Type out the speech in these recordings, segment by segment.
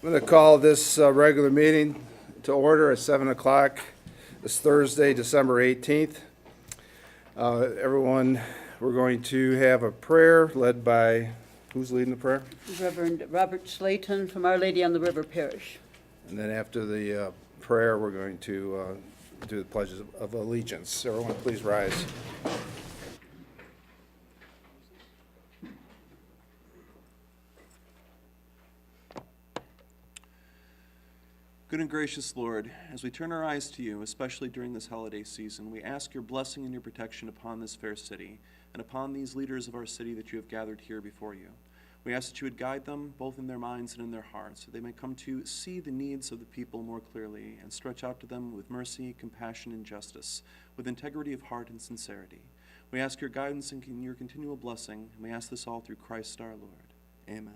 I'm going to call this regular meeting to order at 7 o'clock. This Thursday, December 18th. Everyone, we're going to have a prayer led by, who's leading the prayer? Reverend Robert Slayton from Our Lady on the River Parish. And then after the prayer, we're going to do the pledges of allegiance. Everyone, please rise. Good and gracious Lord, as we turn our eyes to you, especially during this holiday season, we ask your blessing and your protection upon this fair city and upon these leaders of our city that you have gathered here before you. We ask that you would guide them both in their minds and in their hearts, so they may come to see the needs of the people more clearly and stretch out to them with mercy, compassion, and justice, with integrity of heart and sincerity. We ask your guidance and your continual blessing, and we ask this all through Christ our Lord. Amen.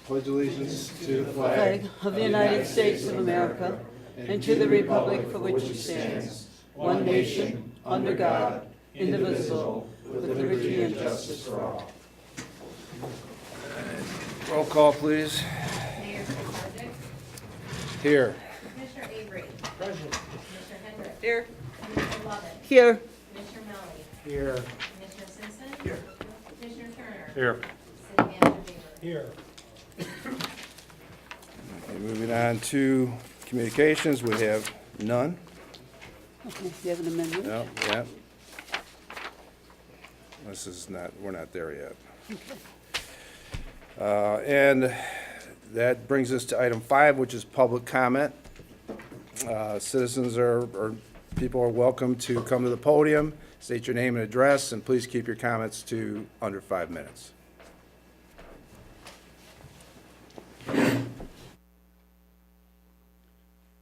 Pledge allegiance to the flag Flag of the United States of America and to the republic for which it stands, one nation, under God, indivisible, with liberty and justice for all. roll call, please. Mayor Kirkpatrick. Here. Commissioner Avery. Present. Commissioner Hendrick. Here. Commissioner Lovett. Here. Commissioner Melly. Here. Commissioner Simpson. Here. Commissioner Turner. Here. City Manager Beaver. Here. Okay, moving on to communications, we have none. Okay, you have an amendment? No, yeah. This is not, we're not there yet. And that brings us to item 5, which is public comment. Citizens or people are welcome to come to the podium, state your name and address, and please keep your comments to under 5 minutes.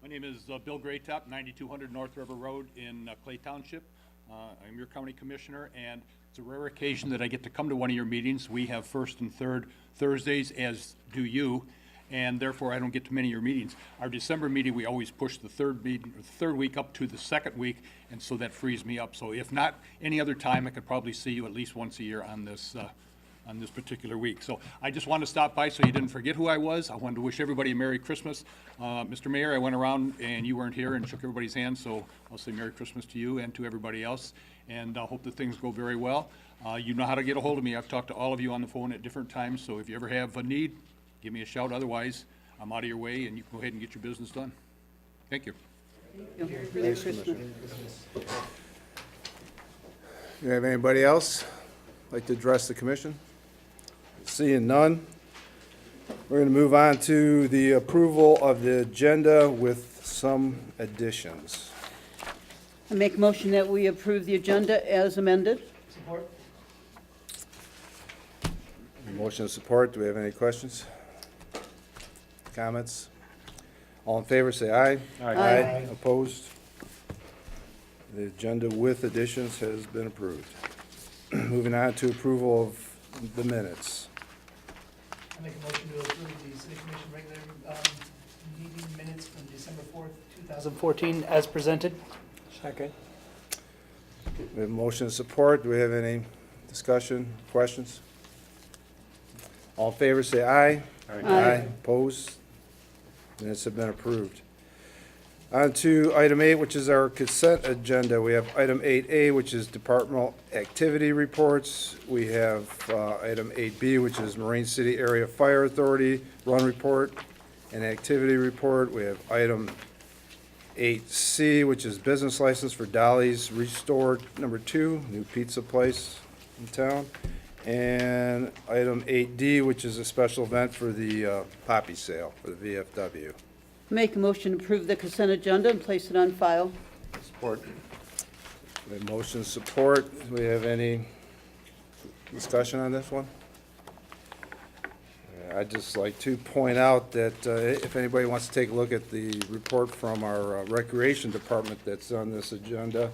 My name is Bill Graytop, 9200 North River Road in Clay Township. I'm your county commissioner, and it's a rare occasion that I get to come to one of your meetings. We have first and third Thursdays, as do you, and therefore I don't get to many of your meetings. Our December meeting, we always push the third week up to the second week, and so that frees me up. So if not any other time, I could probably see you at least once a year on this particular week. So I just wanted to stop by so you didn't forget who I was. I wanted to wish everybody a Merry Christmas. Mr. Mayor, I went around and you weren't here and shook everybody's hand, so I'll say Merry Christmas to you and to everybody else, and I hope that things go very well. You know how to get a hold of me. I've talked to all of you on the phone at different times, so if you ever have a need, give me a shout. Otherwise, I'm out of your way and you can go ahead and get your business done. Thank you. Merry Christmas. You have anybody else like to address the commission? Seeing none, we're going to move on to the approval of the agenda with some additions. I make a motion that we approve the agenda as amended. Support. Motion and support. Do we have any questions? Comments? All in favor, say aye. Aye. Opposed? The agenda with additions has been approved. Moving on to approval of the minutes. I make a motion to approve the city commission regular meeting minutes from December 4th, 2014 as presented. Second. We have motion and support. Do we have any discussion, questions? All in favor, say aye. Aye. Opposed? Minutes have been approved. On to item 8, which is our consent agenda. We have item 8A, which is departmental activity reports. We have item 8B, which is Marine City Area Fire Authority run report and activity report. We have item 8C, which is business license for Dolly's Restored number 2, new pizza place in town. And item 8D, which is a special event for the poppy sale for the VFW. Make a motion to approve the consent agenda and place it on file. Support. We have motion support. Do we have any discussion on this one? I'd just like to point out that if anybody wants to take a look at the report from our Recreation Department that's on this agenda,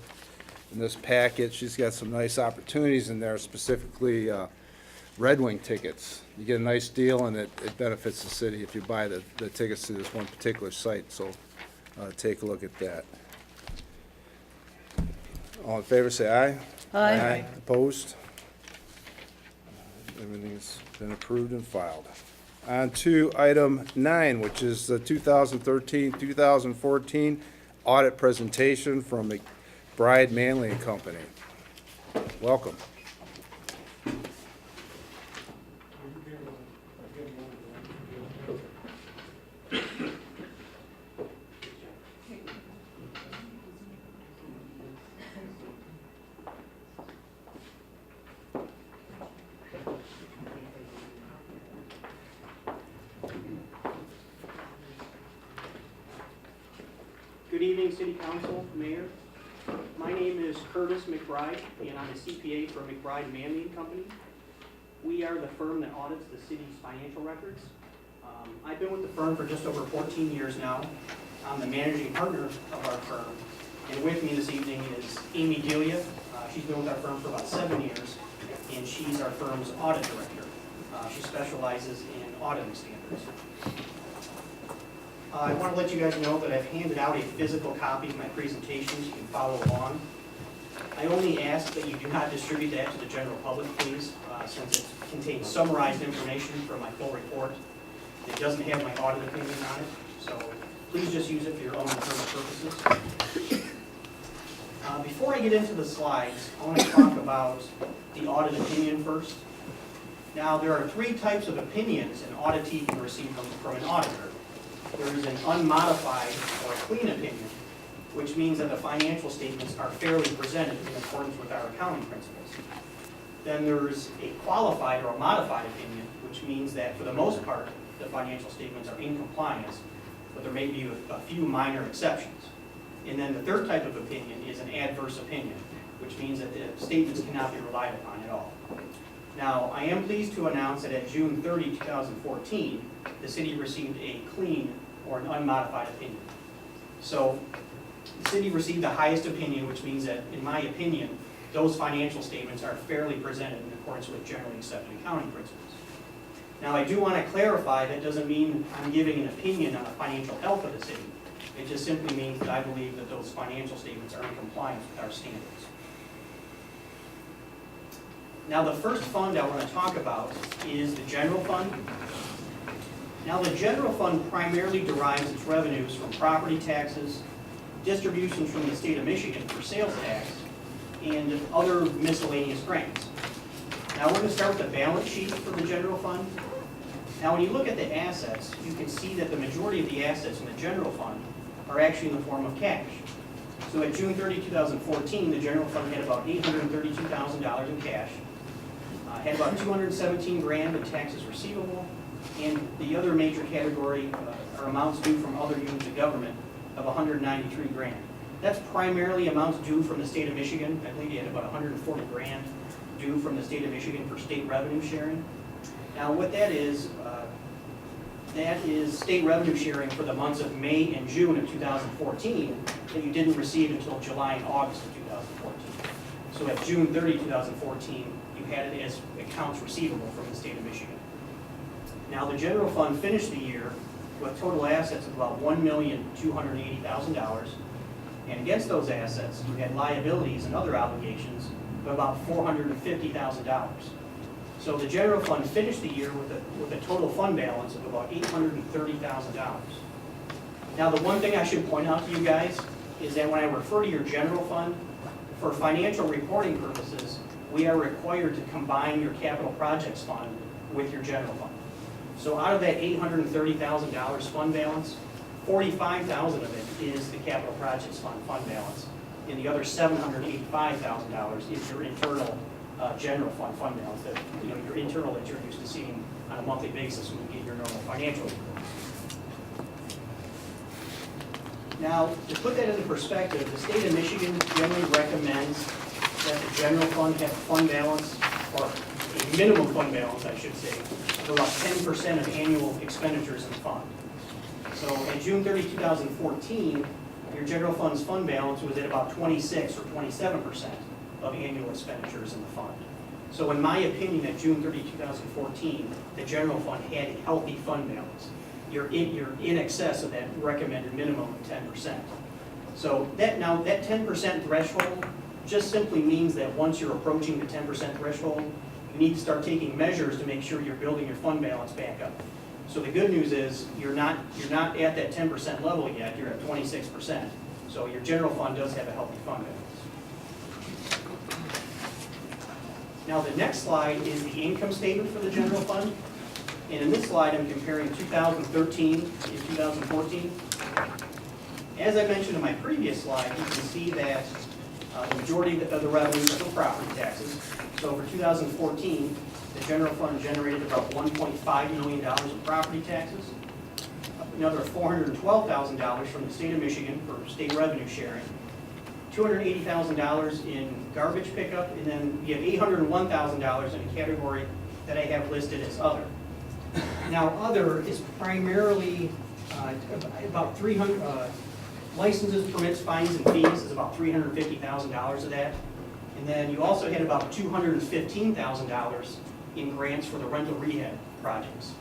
in this packet, she's got some nice opportunities in there, specifically Red Wing tickets. You get a nice deal, and it benefits the city if you buy the tickets to this one particular site, so take a look at that. All in favor, say aye. Aye. Opposed? Everything's been approved and filed. On to item 9, which is the 2013-2014 audit presentation from McBride Manley and Company. Welcome. Good evening, City Council, Mayor. My name is Curtis McBride, and I'm a CPA for McBride Manley and Company. We are the firm that audits the city's financial records. I've been with the firm for just over 14 years now. I'm the managing partner of our firm, and with me this evening is Amy Delia. She's been with our firm for about 7 years, and she's our firm's audit director. She specializes in auditing standards. I want to let you guys know that I've handed out a physical copy of my presentation so you can follow along. I only ask that you do not distribute that to the general public, please, since it contains summarized information from my full report. It doesn't have my audit opinion on it, so please just use it for your own internal purposes. Before I get into the slides, I want to talk about the audit opinion first. Now, there are 3 types of opinions an auditee can receive from an auditor. There is an unmodified or clean opinion, which means that the financial statements are fairly presented in accordance with our accounting principles. Then there's a qualified or a modified opinion, which means that for the most part, the financial statements are in compliance, but there may be a few minor exceptions. And then the third type of opinion is an adverse opinion, which means that the statements cannot be relied upon at all. Now, I am pleased to announce that at June 30, 2014, the city received a clean or an unmodified opinion. So the city received the highest opinion, which means that, in my opinion, those financial statements are fairly presented in accordance with generally accepted accounting principles. Now, I do want to clarify that doesn't mean I'm giving an opinion on the financial health of the city. It just simply means that I believe that those financial statements are in compliance with our standards. Now, the first fund I want to talk about is the general fund. Now, the general fund primarily derives its revenues from property taxes, distributions from the state of Michigan for sales tax, and other miscellaneous grants. Now, we're going to start with the balance sheet for the general fund. Now, when you look at the assets, you can see that the majority of the assets in the general fund are actually in the form of cash. So at June 30, 2014, the general fund had about $832,000 in cash, had about $217,000 in taxes receivable, and the other major category are amounts due from other units of government of $193,000. That's primarily amounts due from the state of Michigan. I think you had about $140,000 due from the state of Michigan for state revenue sharing. Now, what that is state revenue sharing for the months of May and June of 2014 that you didn't receive until July and August of 2014. So at June 30, 2014, you had it as accounts receivable from the state of Michigan. Now, the general fund finished the year with total assets of about $1,280,000, and against those assets, you had liabilities and other obligations of about $450,000. So the general fund finished the year with a total fund balance of about $830,000. Now, the one thing I should point out to you guys is that when I refer to your general fund, for financial reporting purposes, we are required to combine your capital projects fund with your general fund. So out of that $830,000 fund balance, $45,000 of it is the capital projects fund balance, and the other $785,000 is your internal general fund balance, that your internal that you're used to seeing on a monthly basis when you get your normal financial reports. Now, to put that into perspective, the state of Michigan generally recommends that the general fund have a fund balance, or a minimum fund balance, I should say, of about 10% of annual expenditures in the fund. So at June 30, 2014, your general fund's fund balance was at about 26 or 27% of annual expenditures in the fund. So in my opinion, at June 30, 2014, the general fund had a healthy fund balance. You're in excess of that recommended minimum of 10%. So that 10% threshold just simply means that once you're approaching the 10% threshold, you need to start taking measures to make sure you're building your fund balance back up. So the good news is, you're not at that 10% level yet, you're at 26%. So your general fund does have a healthy fund balance. Now, the next slide is the income statement for the general fund. And in this slide, I'm comparing 2013 and 2014. As I mentioned in my previous slide, you can see that the majority of the revenues are from property taxes. So for 2014, the general fund generated about $1.5 million in property taxes, another $412,000 from the state of Michigan for state revenue sharing, $280,000 in garbage pickup, and then we have $801,000 in a category that I have listed as other. Now, other is primarily about 300, licenses, permits, fines, and fees is about $350,000 of that. And then you also had about $215,000 in grants for the rental rehab projects.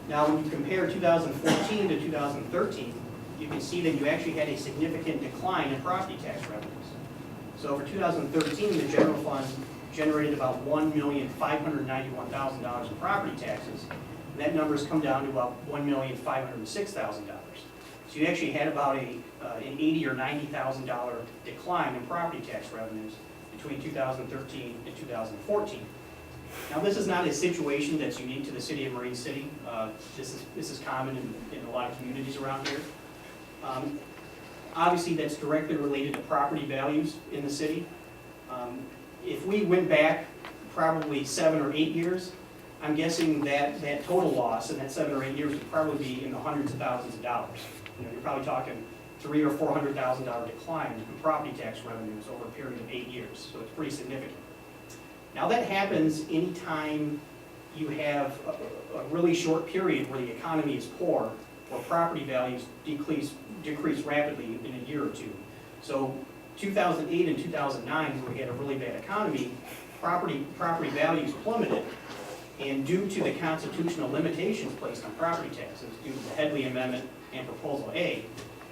Now, when you compare 2014 to 2013, you can see that you actually had a significant decline in property tax revenues. So for 2013, the general fund generated about $1,591,000 in property taxes. And that number's come down to about $1,506,000. So you actually had about an $80,000 or $90,000 decline in property tax revenues between 2013 and 2014. Now, this is not a situation that's unique to the city of Marine City. This is common in a lot of communities around here. Obviously, that's directly related to property values in the city. If we went back probably 7 or 8 years, I'm guessing that total loss in that 7 or 8 years would probably be in the hundreds of thousands of dollars. You know, you're probably talking $300,000 or $400,000 decline in property tax revenues over a period of 8 years. So it's pretty significant. Now, that happens anytime you have a really short period where the economy is poor, where property values decrease rapidly in a year or two. So 2008 and 2009, where we had a really bad economy, property values plummeted. And due to the constitutional limitations placed on property taxes, due to the Headley Amendment and Proposal A,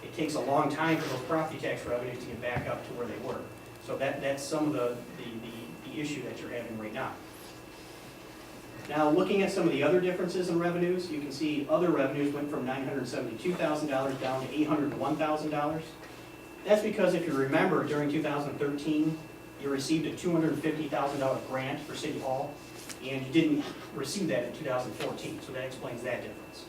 it takes a long time for those property tax revenues to get back up to where they were. So that's some of the issue that you're having right now. Now, looking at some of the other differences in revenues, you can see other revenues went from $972,000 down to $801,000. That's because, if you remember, during 2013, you received a $250,000 grant for City Hall, and you didn't receive that in 2014, so that explains that difference.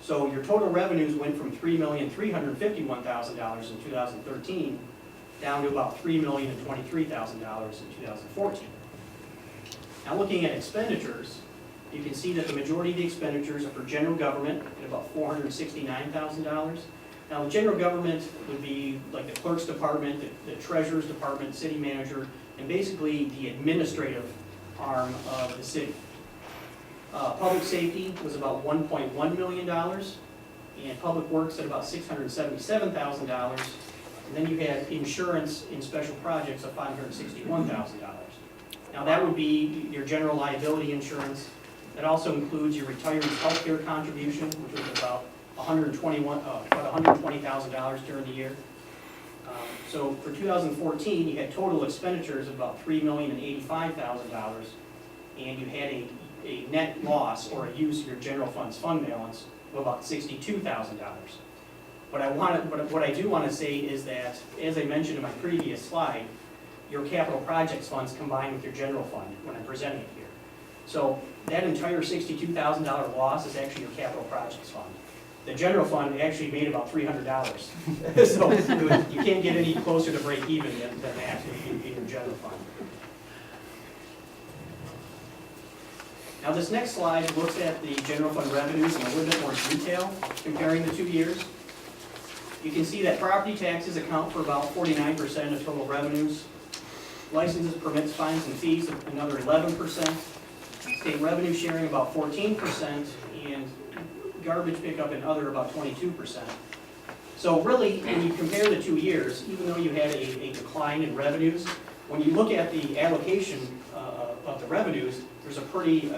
So your total revenues went from $3,351,000 in 2013 down to about $3,023,000 in 2014. Now, looking at expenditures, you can see that the majority of the expenditures are for general government at about $469,000. Now, the general government would be like the clerk's department, the treasurer's department, city manager, and basically the administrative arm of the city. Public safety was about $1.1 million, and public works at about $677,000. And then you had insurance in special projects of $561,000. Now, that would be your general liability insurance. That also includes your retiree's health care contribution, which was about $120,000 during the year. So for 2014, you had total expenditures of about $3,085,000, and you had a net loss or a use of your general fund's fund balance of about $62,000. What I do want to say is that, as I mentioned in my previous slide, your capital projects funds combined with your general fund when I'm presenting it here. So that entire $62,000 loss is actually your capital projects fund. The general fund actually made about $300. So you can't get any closer to break even than that in your general fund. Now, this next slide looks at the general fund revenues in a little bit more detail, comparing the 2 years. You can see that property taxes account for about 49% of total revenues. Licenses, permits, fines, and fees, another 11%. State revenue sharing, about 14%, and garbage pickup and other, about 22%. So really, when you compare the 2 years, even though you had a decline in revenues, when you look at the allocation of the revenues, there's a pretty,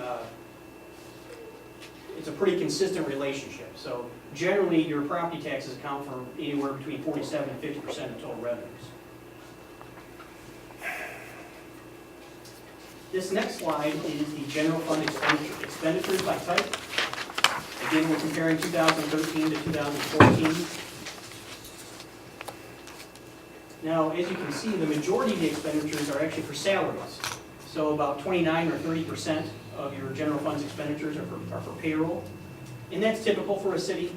it's a pretty consistent relationship. So generally, your property taxes account for anywhere between 47 and 50% of total revenues. This next slide is the general fund expenditures by type. Again, we're comparing 2013 to 2014. Now, as you can see, the majority of the expenditures are actually for salaries. So about 29 or 30% of your general fund's expenditures are for payroll. And that's typical for a city.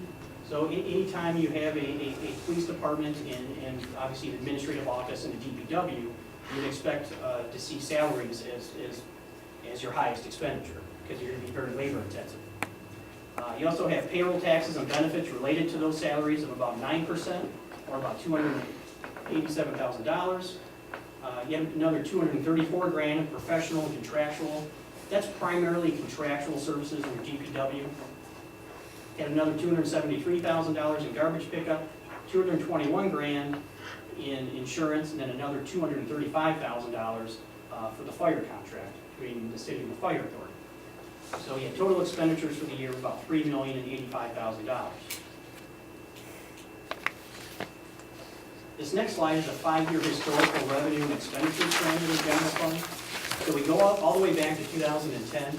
So anytime you have a police department and obviously an administrative office and a DPW, you'd expect to see salaries as your highest expenditure, because you're going to be very labor intensive. You also have payroll taxes and benefits related to those salaries of about 9%, or about $287,000. You have another $234,000 in professional and contractual. That's primarily contractual services in your DPW. You have another $273,000 in garbage pickup, $221,000 in insurance, and then another $235,000 for the fire contract between the city and the fire authority. So you have total expenditures for the year of about $3,085,000. This next slide is a 5-year historical revenue and expenditure trend in the general fund. So we go up all the way back to 2010.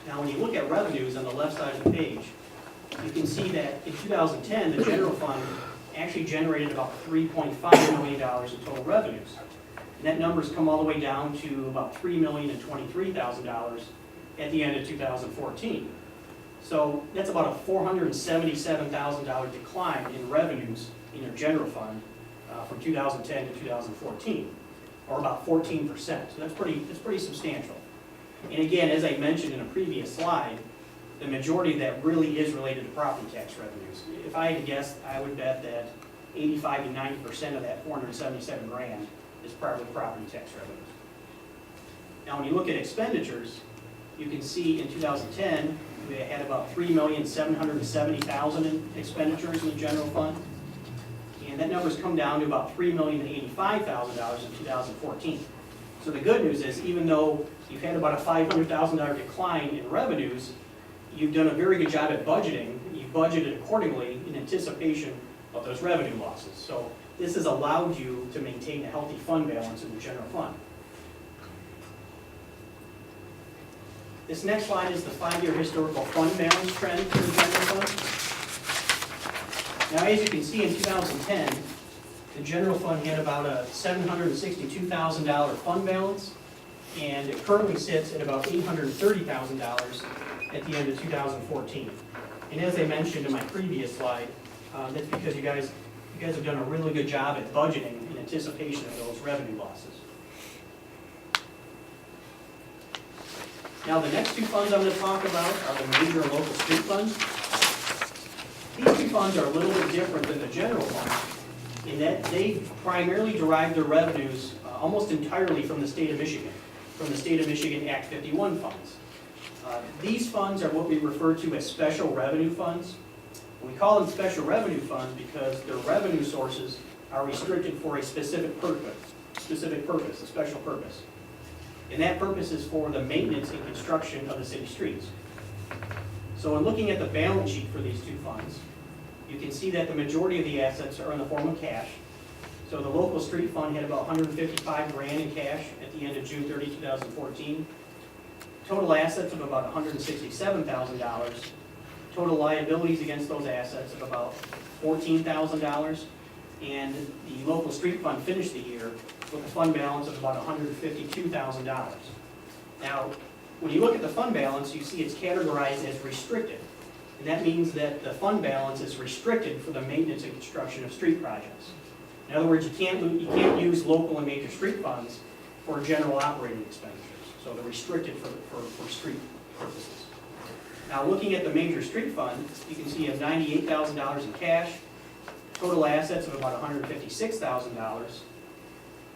Now, when you look at revenues on the left side of the page, you can see that in 2010, the general fund actually generated about $3.5 million in total revenues. And that number's come all the way down to about $3,023,000 at the end of 2014. So that's about a $477,000 decline in revenues in your general fund from 2010 to 2014, or about 14%. So that's pretty substantial. And again, as I mentioned in a previous slide, the majority of that really is related to property tax revenues. If I had to guess, I would bet that 85 to 90% of that $477,000 is probably property tax revenues. Now, when you look at expenditures, you can see in 2010, we had about $3,770,000 in expenditures in the general fund. And that number's come down to about $3,085,000 in 2014. So the good news is, even though you've had about a $500,000 decline in revenues, you've done a very good job at budgeting. You've budgeted accordingly in anticipation of those revenue losses. So this has allowed you to maintain a healthy fund balance in the general fund. This next slide is the 5-year historical fund balance trend for the general fund. Now, as you can see, in 2010, the general fund had about a $762,000 fund balance, and it currently sits at about $830,000 at the end of 2014. And as I mentioned in my previous slide, that's because you guys have done a really good job at budgeting in anticipation of those revenue losses. Now, the next two funds I'm going to talk about are the major and local street funds. These two funds are a little bit different than the general fund in that they primarily derive their revenues almost entirely from the state of Michigan, from the State of Michigan Act 51 funds. These funds are what we refer to as special revenue funds. We call them special revenue funds because their revenue sources are restricted for a specific purpose, a special purpose. And that purpose is for the maintenance and construction of the city streets. So in looking at the balance sheet for these two funds, you can see that the majority of the assets are in the form of cash. So the local street fund had about $155,000 in cash at the end of June 30, 2014. Total assets of about $167,000. Total liabilities against those assets of about $14,000. And the local street fund finished the year with a fund balance of about $152,000. Now, when you look at the fund balance, you see it's categorized as restricted. And that means that the fund balance is restricted for the maintenance and construction of street projects. In other words, you can't use local and major street funds for general operating expenditures. So they're restricted for street purposes. Now, looking at the major street fund, you can see you have $98,000 in cash, total assets of about $156,000,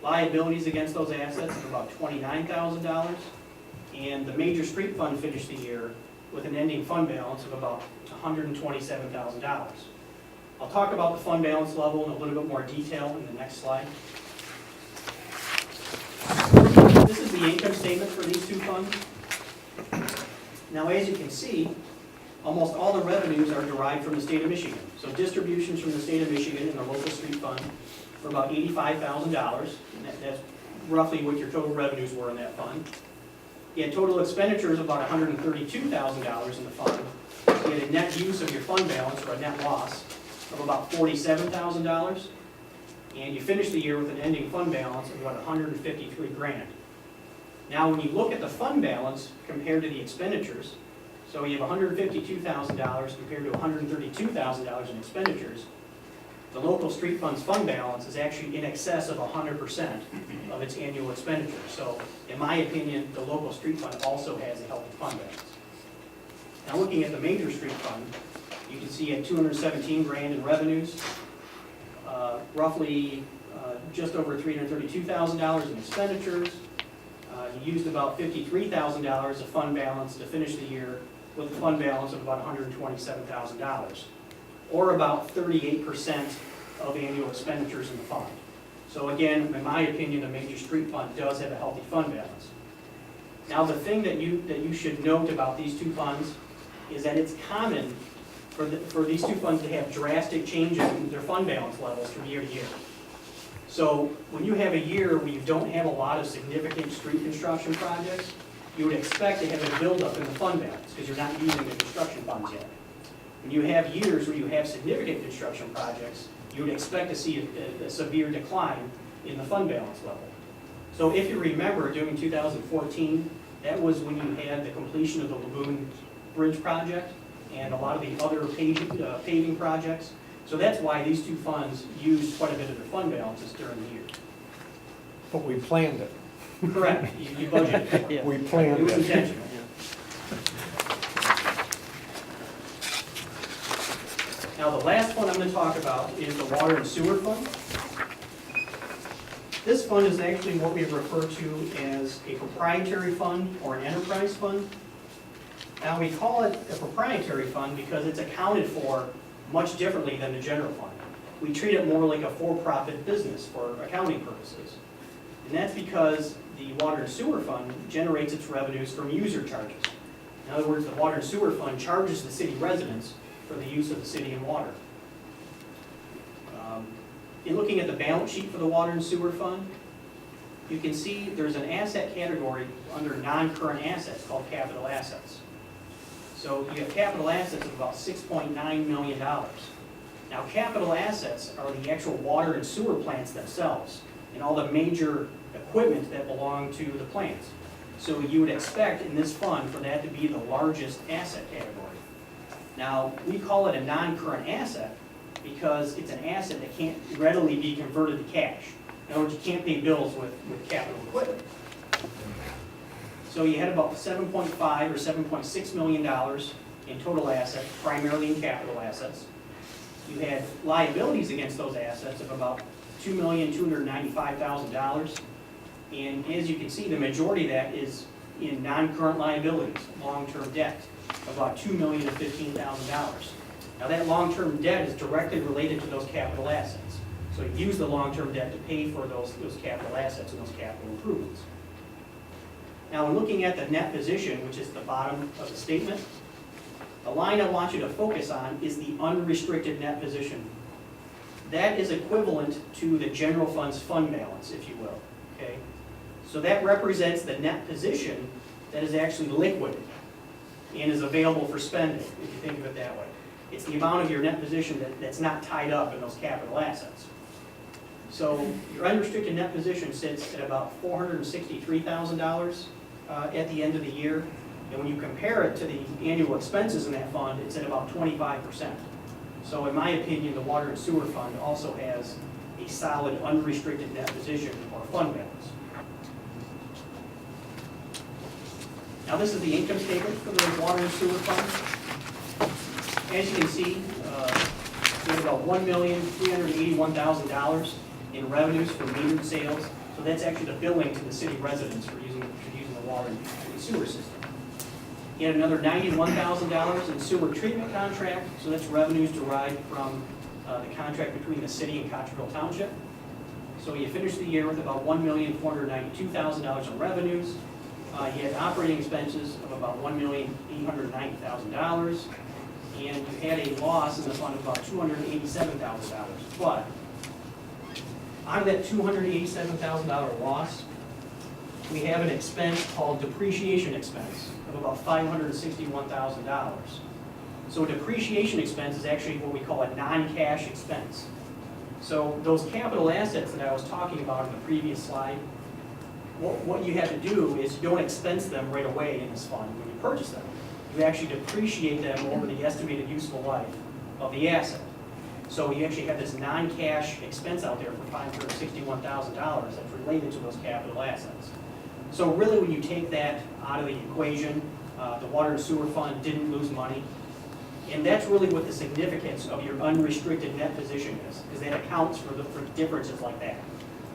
liabilities against those assets of about $29,000, and the major street fund finished the year with an ending fund balance of about $127,000. I'll talk about the fund balance level in a little bit more detail in the next slide. This is the income statement for these two funds. Now, as you can see, almost all the revenues are derived from the state of Michigan. So distributions from the state of Michigan in the local street fund for about $85,000. And that's roughly what your total revenues were in that fund. You had total expenditures of about $132,000 in the fund. You had a net use of your fund balance, or a net loss, of about $47,000. And you finished the year with an ending fund balance of about $153,000. Now, when you look at the fund balance compared to the expenditures, so you have $152,000 compared to $132,000 in expenditures, the local street fund's fund balance is actually in excess of 100% of its annual expenditure. So, in my opinion, the local street fund also has a healthy fund balance. Now, looking at the major street fund, you can see at $217,000 in revenues, roughly just over $332,000 in expenditures. You used about $53,000 of fund balance to finish the year with a fund balance of about $127,000, or about 38% of annual expenditures in the fund. So again, in my opinion, the major street fund does have a healthy fund balance. Now, the thing that you should note about these two funds is that it's common for these two funds to have drastic changes in their fund balance levels from year to year. So when you have a year where you don't have a lot of significant street construction projects, you would expect to have a buildup in the fund balance because you're not using the construction funds yet. When you have years where you have significant construction projects, you would expect to see a severe decline in the fund balance level. So if you remember, during 2014, that was when you had the completion of the Lagoon Bridge project and a lot of the other paving projects. So that's why these two funds used quite a bit of their fund balances during the year. But we planned it. Correct, you budgeted for it. We It planned was it. intentional. Now, the last fund I'm going to talk about is the Water and Sewer Fund. This fund is actually what we refer to as a proprietary fund or an enterprise fund. Now, we call it a proprietary fund because it's accounted for much differently than the general fund. We treat it more like a for-profit business for accounting purposes. And that's because the Water and Sewer Fund generates its revenues from user charges. In other words, the Water and Sewer Fund charges the city residents for the use of the city and water. In looking at the balance sheet for the Water and Sewer Fund, you can see there's an asset category under non-current assets called capital assets. So you have capital assets of about $6.9 million. Now, capital assets are the actual water and sewer plants themselves and all the major equipment that belong to the plants. So you would expect in this fund for that to be the largest asset category. Now, we call it a non-current asset because it's an asset that can't readily be converted to cash. In other words, you can't pay bills with capital equipment. So you had about $7.5 or $7.6 million in total assets, primarily in capital assets. You had liabilities against those assets of about $2,295,000. And as you can see, the majority of that is in non-current liabilities, long-term debt, about $2,015,000. Now, that long-term debt is directly related to those capital assets. So you use the long-term debt to pay for those capital assets and those capital improvements. Now, when looking at the net position, which is the bottom of the statement, the line I want you to focus on is the unrestricted net position. That is equivalent to the general fund's fund balance, if you will, okay? So that represents the net position that is actually liquid and is available for spending, if you think of it that way. It's the amount of your net position that's not tied up in those capital assets. So your unrestricted net position sits at about $463,000 at the end of the year. And when you compare it to the annual expenses in that fund, it's at about 25%. So in my opinion, the Water and Sewer Fund also has a solid unrestricted net position or fund balance. Now, this is the income statement for the Water and Sewer Fund. As you can see, we have about $1,381,000 in revenues for metered sales. So that's actually the billing to the city residents for using the water and sewer system. You had another $91,000 in sewer treatment contract. So that's revenues derived from the contract between the city and Cottreville Township. So you finished the year with about $1,492,000 in revenues. You had operating expenses of about $1,890,000. And you had a loss in the fund of about $287,000. But out of that $287,000 loss, we have an expense called depreciation expense of about $561,000. So depreciation expense is actually what we call a non-cash expense. So those capital assets that I was talking about in the previous slide, what you have to do is you don't expense them right away in this fund when you purchase them. You actually depreciate them over the estimated useful life of the asset. So you actually have this non-cash expense out there for $561,000 that's related to those capital assets. So really, when you take that out of the equation, the water and sewer fund didn't lose money. And that's really what the significance of your unrestricted net position is, because that accounts for differences like that.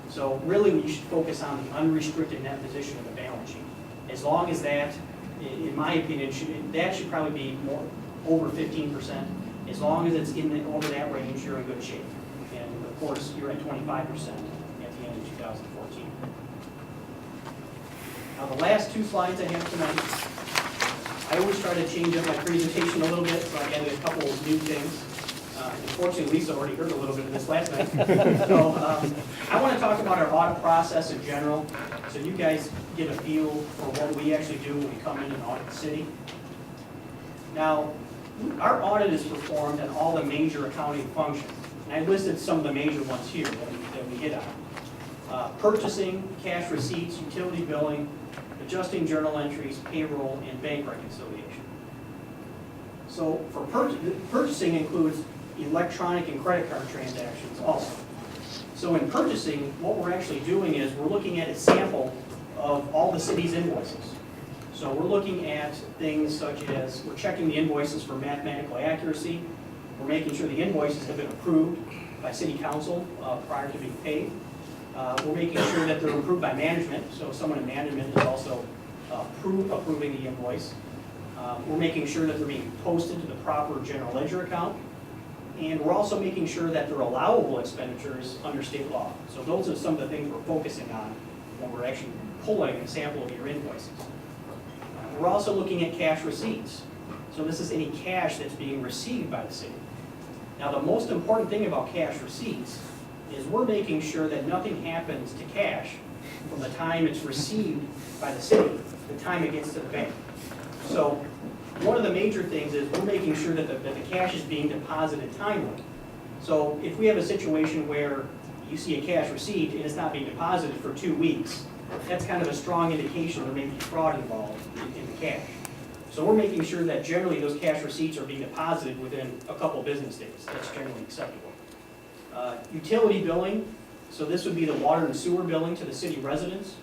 So really, you should focus on the unrestricted net position of the balance sheet. As long as that, in my opinion, that should probably be more over 15%. As long as it's over that range, you're in good shape. And of course, you're at 25% at the end of 2014. Now, the last two slides I have tonight, I always try to change up my presentation a little bit, so I added a couple of new things. Unfortunately, Lisa already heard a little bit of this last night. So I want to talk about our audit process in general, so you guys get a feel for what we actually do when we come in and audit the city. Now, our audit is performed on all the major accounting functions. And I listed some of the major ones here that we hit on. Purchasing, cash receipts, utility billing, adjusting journal entries, payroll, and bank reconciliation. So for purchasing includes electronic and credit card transactions also. So in purchasing, what we're actually doing is we're looking at a sample of all the city's invoices. So we're looking at things such as, we're checking the invoices for mathematical accuracy. We're making sure the invoices have been approved by city council prior to being paid. We're making sure that they're approved by management, so someone in management is also approving the invoice. We're making sure that they're being posted to the proper general ledger account. And we're also making sure that they're allowable expenditures under state law. So those are some of the things we're focusing on when we're actually pulling a sample of your invoices. We're also looking at cash receipts. So this is any cash that's being received by the city. Now, the most important thing about cash receipts is we're making sure that nothing happens to cash from the time it's received by the city to the time it gets to the bank. So one of the major things is we're making sure that the cash is being deposited timely. So if we have a situation where you see a cash receipt and it's not being deposited for 2 weeks, that's kind of a strong indication there may be fraud involved in the cash. So we're making sure that generally those cash receipts are being deposited within a couple business days. That's generally acceptable. Utility billing, so this would be the water and sewer billing to the city residents.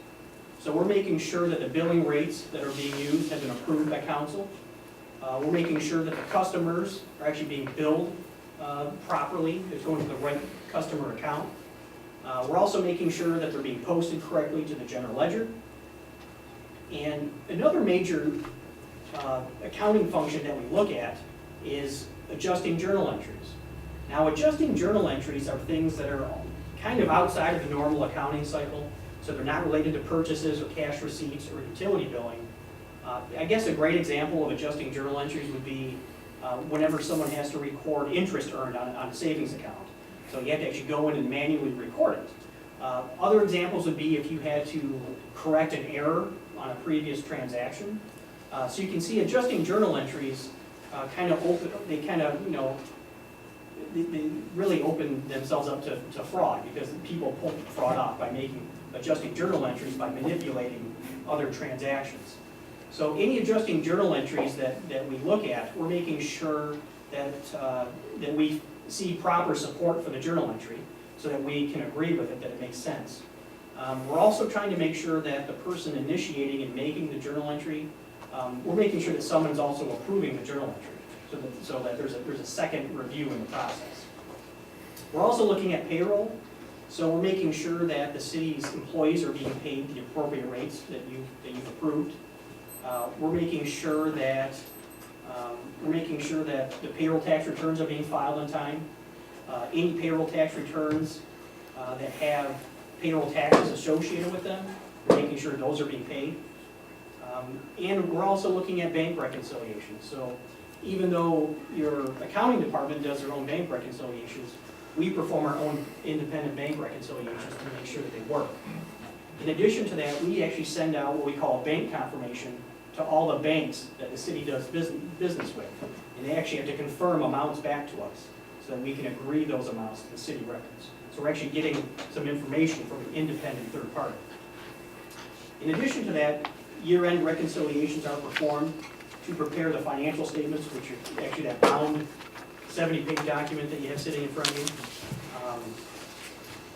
So we're making sure that the billing rates that are being used have been approved by council. We're making sure that the customers are actually being billed properly. It's going to the right customer account. We're also making sure that they're being posted correctly to the general ledger. And another major accounting function that we look at is adjusting journal entries. Now, adjusting journal entries are things that are kind of outside of the normal accounting cycle, so they're not related to purchases or cash receipts or utility billing. I guess a great example of adjusting journal entries would be whenever someone has to record interest earned on a savings account. So you have to actually go in and manually record it. Other examples would be if you had to correct an error on a previous transaction. So you can see adjusting journal entries they really open themselves up to fraud, because people pull fraud off by adjusting journal entries by manipulating other transactions. So any adjusting journal entries that we look at, we're making sure that we see proper support for the journal entry so that we can agree with it, that it makes sense. We're also trying to make sure that the person initiating and making the journal entry, we're making sure that someone's also approving the journal entry so that there's a second review in the process. We're also looking at payroll. So we're making sure that the city's employees are being paid the appropriate rates that you've approved. We're making sure that the payroll tax returns are being filed on time. Any payroll tax returns that have payroll taxes associated with them, we're making sure those are being paid. And we're also looking at bank reconciliations. So even though your accounting department does their own bank reconciliations, we perform our own independent bank reconciliations to make sure that they work. In addition to that, we actually send out what we call a bank confirmation to all the banks that the city does business with. And they actually have to confirm amounts back to us so that we can agree those amounts to the city records. So we're actually getting some information from an independent third party. In addition to that, year-end reconciliations are performed to prepare the financial statements, which are actually that bound 70-page document that you have sitting in front of you.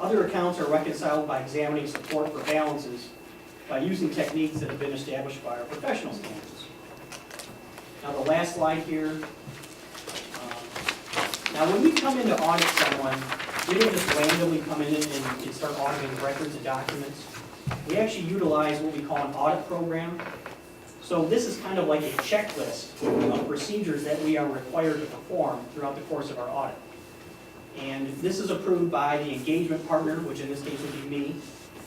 Other accounts are reconciled by examining support for balances by using techniques that have been established by our professional standards. Now the last slide here. Now when we come in to audit someone, we don't just randomly come in and start auditing records and documents. We actually utilize what we call an audit program. So this is kind of like a checklist of procedures that we are required to perform throughout the course of our audit. And this is approved by the engagement partner, which in this case would be me,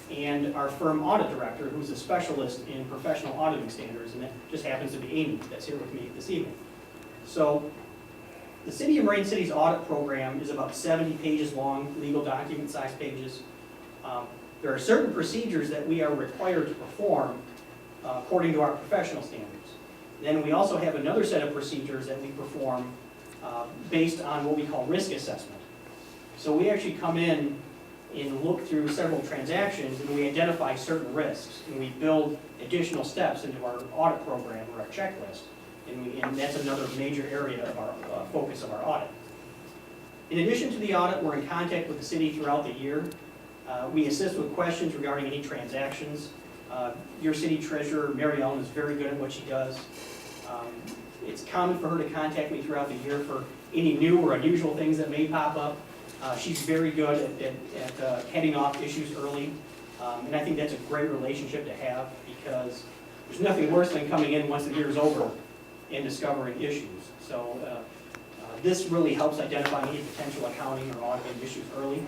and our firm audit director, who's a specialist in professional auditing standards, and that just happens to be Amy, that's here with me this evening. So the City of Marine City's audit program is about 70 pages long, legal document size pages. There are certain procedures that we are required to perform according to our professional standards. Then we also have another set of procedures that we perform based on what we call risk assessment. So we actually come in and look through several transactions and we identify certain risks and we build additional steps into our audit program or our checklist. And that's another major area of our focus of our audit. In addition to the audit, we're in contact with the city throughout the year. We assist with questions regarding any transactions. Your city treasurer, Mary Ellen, is very good at what she does. It's common for her to contact me throughout the year for any new or unusual things that may pop up. She's very good at heading off issues early. And I think that's a great relationship to have because there's nothing worse than coming in once the year is over and discovering issues. So this really helps identify any potential accounting or auditing issues early.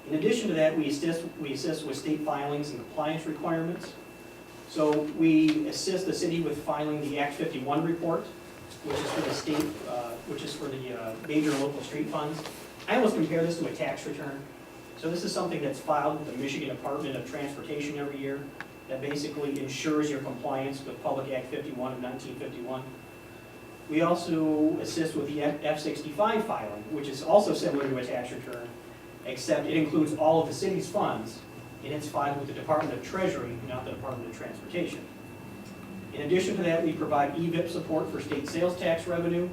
In addition to that, we assist with state filings and compliance requirements. So we assist the city with filing the Act 51 report, which is for the state, which is for the major local street funds. I almost compare this to a tax return. So this is something that's filed with the Michigan Department of Transportation every year that basically ensures your compliance with Public Act 51 of 1951. We also assist with the F-65 filing, which is also similar to a tax return, except it includes all of the city's funds, and it's filed with the Department of Treasury, not the Department of Transportation. In addition to that, we provide EVIP support for state sales tax revenue.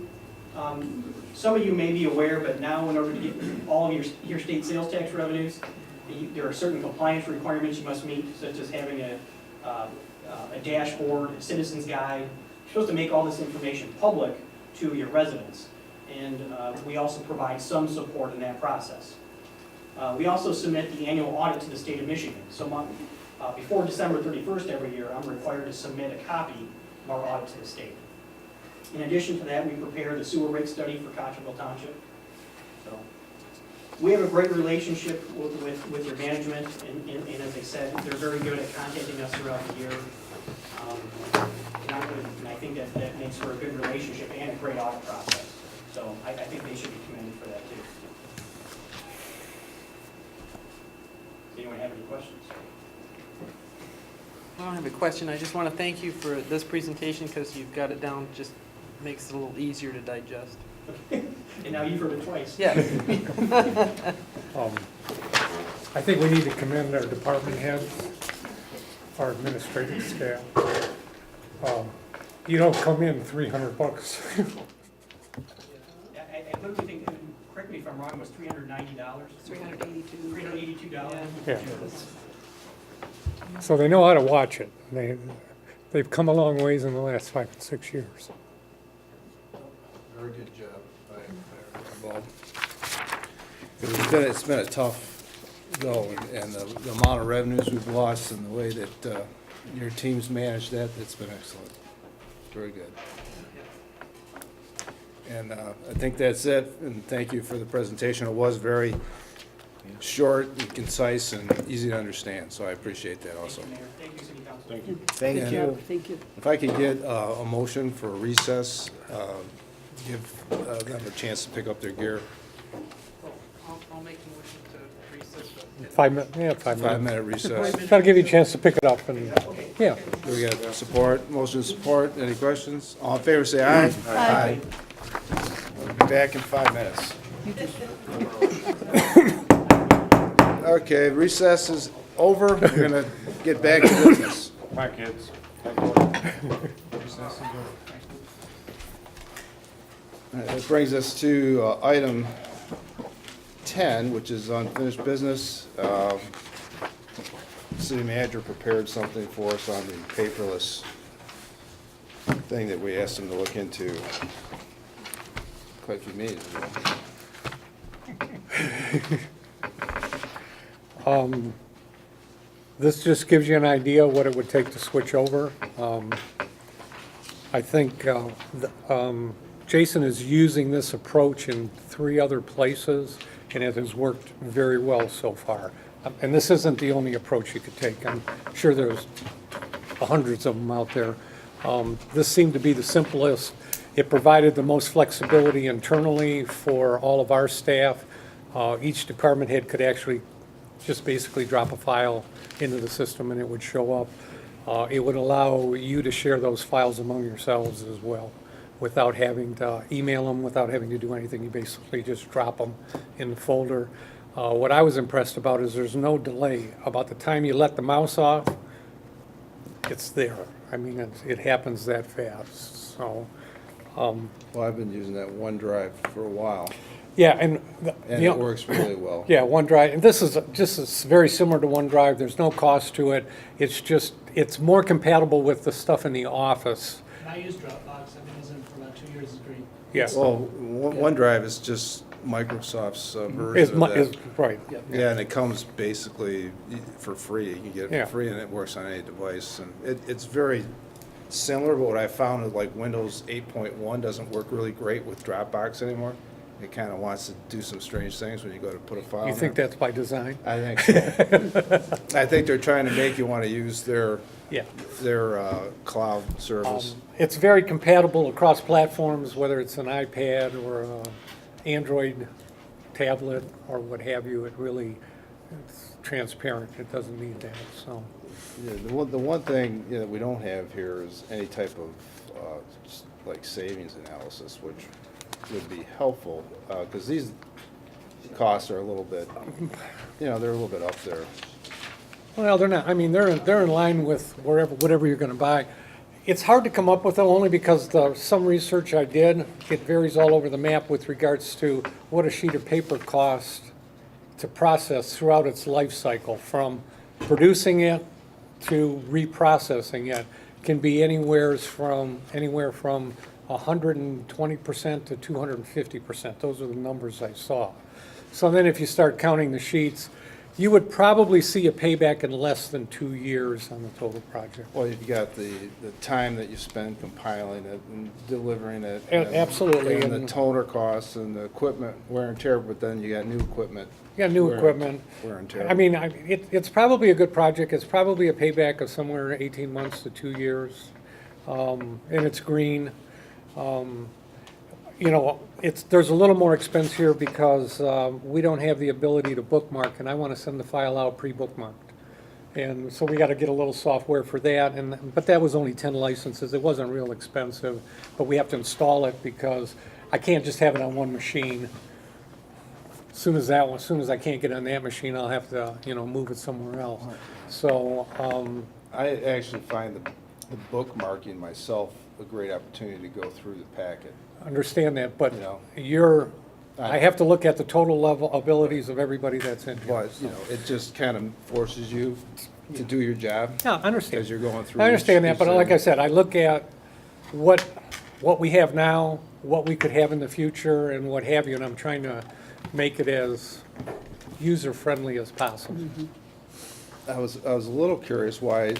Some of you may be aware, but now in order to get all of your state sales tax revenues, there are certain compliance requirements you must meet, such as having a dashboard, a citizen's guide. You're supposed to make all this information public to your residents, and we also provide some support in that process. We also submit the annual audit to the state of Michigan. So before December 31st every year, I'm required to submit a copy of our audit to the state. In addition to that, we prepare the sewer rate study for Cottreville Township. So we have a great relationship with your management, and as I said, they're very good at contacting us throughout the year. And I think that makes for a good relationship and a great audit process. So I think they should be commended for that too. Does anyone have any questions? I don't have a question. I just want to thank you for this presentation because you've got it down, just makes it a little easier to digest. And now you've heard it twice. Yes. I think we need to commend our department heads, our administrative staff. You don't come in $300. I literally think, correct me if I'm wrong, it was $390? $382. $382. Yeah. So they know how to watch it. They've come a long ways in the last 5 and 6 years. Very good job. Bob. It's been a tough go, and the amount of revenues we've lost and the way that your team's managed that, it's been excellent. Very good. And I think that's it, and thank you for the presentation. It was very short and concise and easy to understand, so I appreciate that also. Thank you, Mayor. Thank you, City Council. Thank you. Good job. Thank you. If I could get a motion for recess, give them a chance to pick up their gear. I'll make a motion to recess. 5 5 minutes. minute recess. Try to give you a chance to pick it up and, yeah. We got support, motion support, any questions? All in favor, say aye. Aye. We'll be back in 5 minutes. Okay, recess is over, we're gonna get back to business. Bye, kids. That brings us to item 10, which is unfinished business. City manager prepared something for us on the paperless thing that we asked him to look into quite a few meetings ago. This just gives you an idea what it would take to switch over. I think Jason is using this approach in 3 other places, and it has worked very well so far. And this isn't the only approach you could take. I'm sure there's hundreds of them out there. This seemed to be the simplest. It provided the most flexibility internally for all of our staff. Each department head could actually just basically drop a file into the system and it would show up. It would allow you to share those files among yourselves as well without having to email them, without having to do anything. You basically just drop them in the folder. What I was impressed about is there's no delay. About the time you let the mouse off, it's there. I mean, it happens that fast, so. Well, I've been using that OneDrive for a while, Yeah, and. and it works really well. Yeah, OneDrive, and this is just very similar to OneDrive. There's no cost to it. It's just, it's more compatible with the stuff in the office. And I use Dropbox, I've been using it for about 2 years, it's great. Yeah. Well, OneDrive is just Microsoft's version of that. Right. Yeah, and it comes basically for free. You can get it Yeah. for free, and it works on any device. And it's very similar, but what I found is like Windows 8.1 doesn't work really great with Dropbox anymore. It kind of wants to do some strange things when you go to put a file You in think there. that's by design? I think so. I think they're trying to make you want to use their Yeah. cloud service. It's very compatible across platforms, whether it's an iPad or an Android tablet or what have you. It really, it's transparent. It doesn't need that, so. Yeah, the one thing that we don't have here is any type of like savings analysis, which would be helpful, because these costs are a little bit, they're a little bit up there. Well, they're not, I mean, they're in line with whatever you're gonna buy. It's hard to come up with them only because some research I did, it varies all over the map with regards to what a sheet of paper costs to process throughout its life cycle, from producing it to reprocessing it. Can be anywhere from 120% to 250%. Those are the numbers I saw. So then if you start counting the sheets, you would probably see a payback in less than 2 years on the total project. Well, you've got the time that you spend compiling it and delivering it. Absolutely. And the toner costs and the equipment wear and tear, but then you got new equipment. You got new wear- equipment. Wear and tear. I mean, it's probably a good project. It's probably a payback of somewhere 18 months to 2 years. And it's green. There's a little more expense here because we don't have the ability to bookmark, and I want to send the file out pre-bookmarked. And so we got to get a little software for that, but that was only 10 licenses. It wasn't real expensive, but we have to install it because I can't just have it on one machine. As soon as I can't get on that machine, I'll have to, move it somewhere else. So, I actually find the bookmarking myself a great opportunity to go through the packet. understand that, but Yeah. I have to look at the total level abilities of everybody that's in here. But, it just kind of forces you to do your job Yeah, I understand. as you're going through. I understand each that, but like I segment. said, I look at what we have now, what we could have in the future, and what have you, and I'm trying to make it as user-friendly as possible. I was a little curious why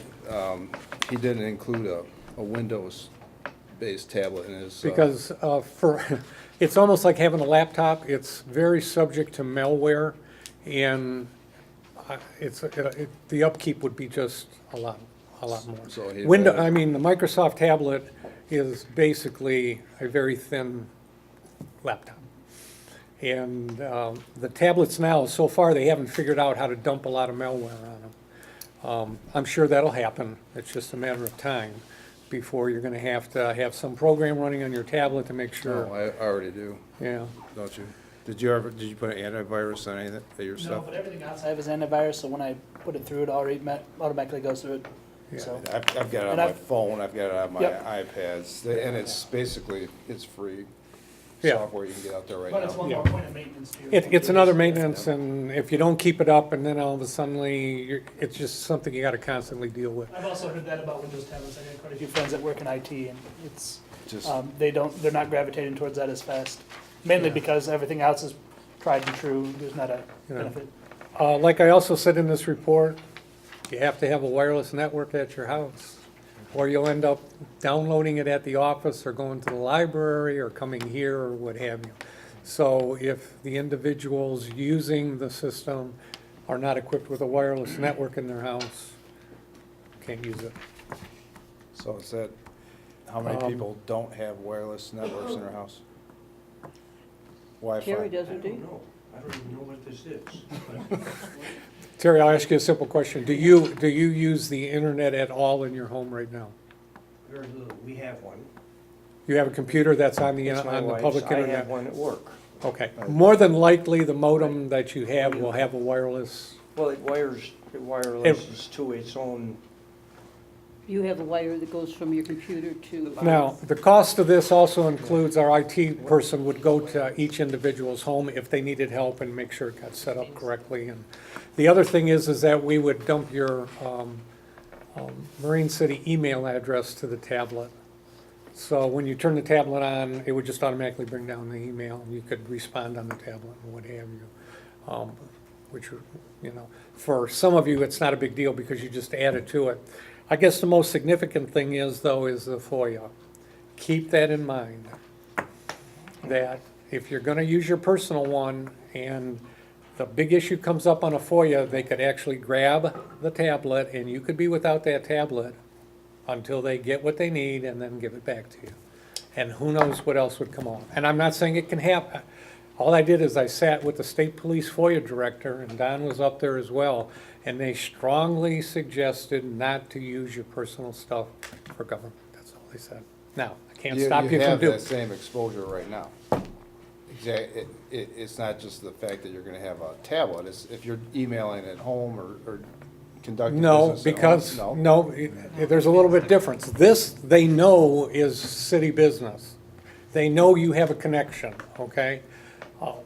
he didn't include a Windows-based tablet in his. Because it's almost like having a laptop. It's very subject to malware, and the upkeep would be just a lot more. So he'd The Microsoft tablet is basically a very thin laptop. And the tablets now, so far, they haven't figured out how to dump a lot of malware on them. I'm sure that'll happen. It's just a matter of time before you're gonna have to have some program running on your tablet to make sure, No, I already do, yeah. don't you? Did you put an antivirus on any of your No, stuff? but everything outside of it is antivirus, so when I put it through, it already automatically goes through it. Yeah. So, I've got it on And my I've- phone, I've got it on my Yep. iPads, and it's basically, it's free Yeah. software you can get out there right but it's now. one Yeah. more point of maintenance to your. It's another maintenance, and if you don't keep it up, and then all of a sudden, it's just something you gotta constantly deal with. I've also heard that about Windows tablets. I got quite a few friends that work in IT, and it's, Just, they're not gravitating towards that as fast. Mainly because everything else is tried and true, there's not a Yeah. benefit. Like I also said in this report, you have to have a wireless network at your house, or you'll end up downloading it at the office, or going to the library, or coming here, or what have you. So if the individuals using the system are not equipped with a wireless network in their house, can't use it. so it's that, how many Um, people don't have wireless networks in their house? Wi-Fi? Terry doesn't do? I don't even know what this is. Terry, I'll ask you a simple question. Do you use the internet at all in your home right now? Very little. We have one. You have a computer that's on the, It's my on the wife's. public I have internet? one at work. Okay. More than likely, the modem that you have will have a wireless. Well, it wirelesses to its own. You have a wire that goes from your computer to. Now, the cost of this also includes our IT person would go to each individual's home if they needed help and make sure it got set up correctly. And the other thing is that we would dump your Marine City email address to the tablet. So when you turn the tablet on, it would just automatically bring down the email. You could respond on the tablet and what have you. Which, you know, for some of you, it's not a big deal because you just add it to it. I guess the most significant thing is, though, is the FOIA. Keep that in mind, that if you're gonna use your personal one and the big issue comes up on a FOIA, they could actually grab the tablet and you could be without that tablet until they get what they need and then give it back to you. And who knows what else would come on. And I'm not saying it can happen. All I did is I sat with the state police FOIA director, and Don was up there as well, and they strongly suggested not to use your personal stuff for government. That's all they said. Now, I can't stop you from have doing that same exposure right now. It's not just the fact that you're gonna have a tablet, it's if you're emailing at home or conducting No, business at home. because, no, there's a little bit difference. This, they know, is city business. They know you have a connection, okay?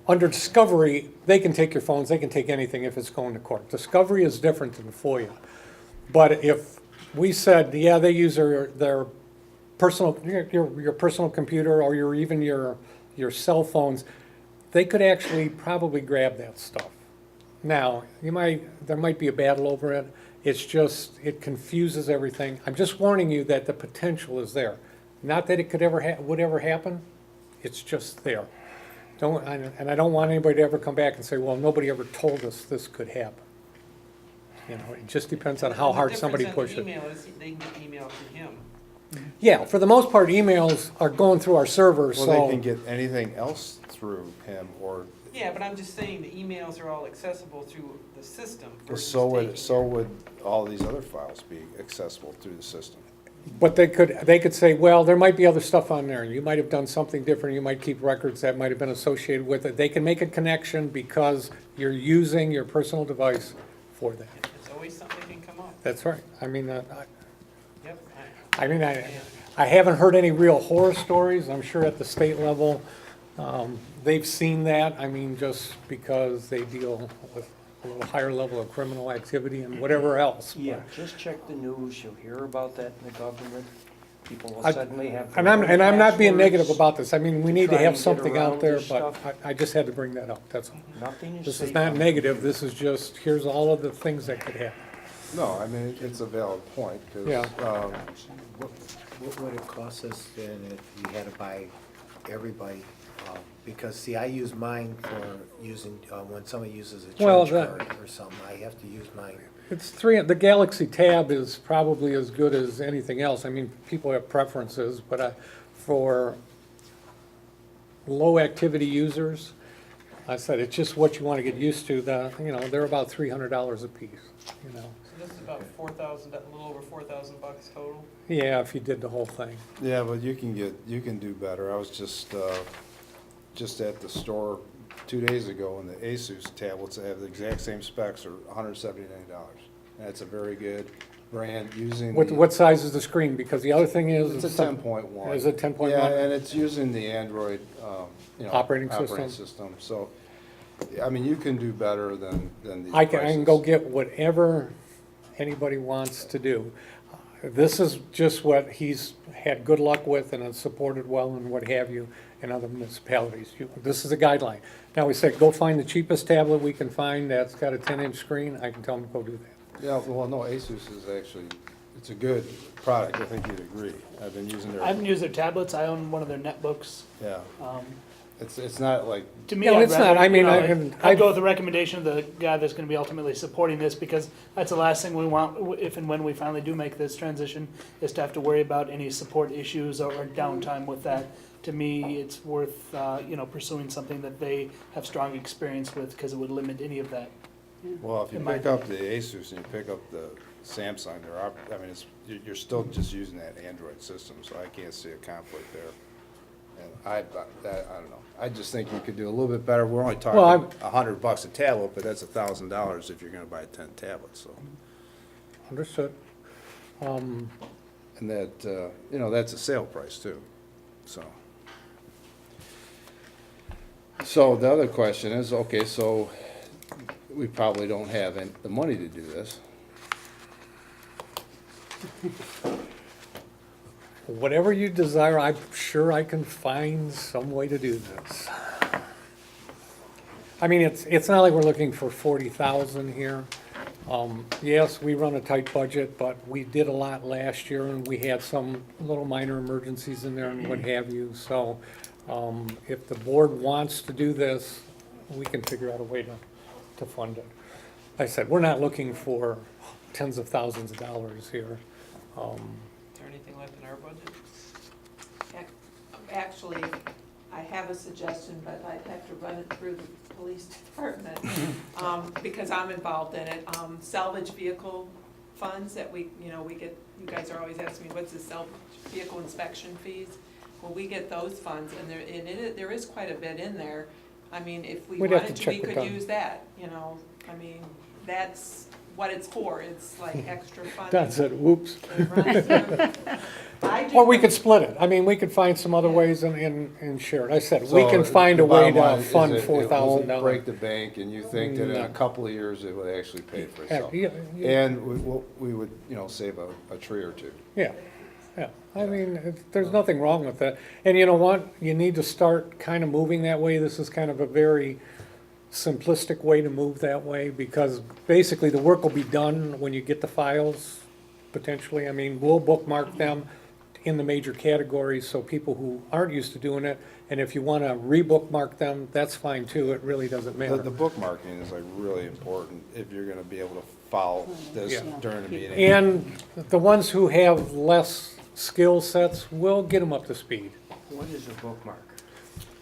Under Discovery, they can take your phones, they can take anything if it's going to court. Discovery is different than FOIA. But if we said, yeah, they use their personal, your personal computer or even your cell phones, they could actually probably grab that stuff. Now, there might be a battle over it. It's just, it confuses everything. I'm just warning you that the potential is there. Not that it could would ever happen, it's just there. And I don't want anybody to ever come back and say, well, nobody ever told us this could happen. You know, it just depends on how hard somebody pushed it. The difference on email is they can get email to him. Yeah, for the most part, emails are going through our servers, Well, they can so, get anything else through him, or, Yeah, but I'm just saying the emails are all accessible through the system. versus so taking would all these other files be accessible through the system. but they could say, well, there might be other stuff on there. You might have done something different, you might keep records that might have been associated with it. They can make a connection because you're using your personal device for that. There's always something that can come up. That's right. I mean, Yep. I haven't heard any real horror stories. I'm sure at the state level, they've seen that. I mean, just because they deal with a little higher level of criminal activity and whatever else. but- Yeah, just check the news. You'll hear about that in the government. People will I- suddenly have. And I'm not being negative passwords. about this. I mean, we need to try have and get something out around there, this but stuff. I just had to bring that up. That's all. Nothing is This safe. is not on- negative. This is just, here's all of the things that could happen. No, I mean, it's a valid point, Yeah. because, What would it cost us then if you had to buy everybody? Because, see, I use mine for using, when somebody uses a Well, charge card or something, I have to use mine. It's the Galaxy Tab is probably as good as anything else. I mean, people have preferences, but for low activity users, I said, it's just what you want to get used to. They're about $300 a piece, So this is about 4,000, a little over 4,000 bucks total. Yeah, if you did the whole thing. Yeah, but you can do better. I was just at the store 2 days ago, and the Asus tablets that have the exact same specs are $179. That's a very good brand using. What size is the screen? Because the other thing is. It's a 10.1. Is it 10.1? Yeah, and it's using the Android, Operating system. system. So, I mean, you can do better than these I can go prices. get whatever anybody wants to do. This is just what he's had good luck with and has supported well and what have you in other municipalities. This is a guideline. Now, we said, go find the cheapest tablet we can find that's got a 10-inch screen. I can tell them to go do that. Yeah, well, no, Asus is actually, it's a good product. I think you'd agree. I've been using I haven't their, used their tablets, I own one of their netbooks. yeah. Um, It's not like, To me, No, I'd it's rather, not. I mean, I'd go with the recommendation of the guy that's gonna be ultimately supporting this, because that's the last thing we want, if and when we finally do make this transition, is to have to worry about any support issues or downtime with that. To me, it's worth, pursuing something that they have strong experience with, because it would limit any of that. well, if you In my pick up the Asus and you pick up the Samsung, you're still just using that Android system, so I can't see a conflict there. And I don't know. I just think you could do a little bit better. We're only Well, talking $100 a tablet, but that's $1,000 if you're gonna buy 10 tablets, so. Understood. And that, that's a sale price too, so. So the other question is, okay, so we probably don't have the money to do this. Whatever you desire, I'm sure I can find some way to do this. I mean, it's not like we're looking for 40,000 here. Yes, we run a tight budget, but we did a lot last year, and we had some little minor emergencies in there and what have you. So, if the board wants to do this, we can figure out a way to fund it. Like I said, we're not looking for tens of thousands of dollars here. Is there anything left in our budget? Actually, I have a suggestion, but I'd have to run it through the police department, because I'm involved in it. Salvage vehicle funds that we get, you guys are always asking me, what's the salvage vehicle inspection fees? Well, we get those funds, and there is quite a bit in there. I mean, if we We'd have to wanted to, check we with could them. use that, I mean, that's what it's for. It's like extra funding. That's it, whoops. It runs through. I do Or we could split it. I mean, we could find some other ways and share it. I said, we can So find the a way bottom line to is fund it won't $4,000. break the bank, and you think that in No. a couple of years, it would actually pay for itself. Yeah, And we would, save a tree or two. yeah. I mean, there's nothing wrong with that. And you know what? You need to start kind of moving that way. This is kind of a very simplistic way to move that way, because basically the work will be done when you get the files, potentially. I mean, we'll bookmark them in the major categories, so people who aren't used to doing it, and if you want to re-bookmark them, that's fine too. It really doesn't The matter. bookmarking is like really important if you're gonna be able to follow this Yeah. during the meeting. And the ones who have less skill sets, we'll get them up to speed. What is a bookmark?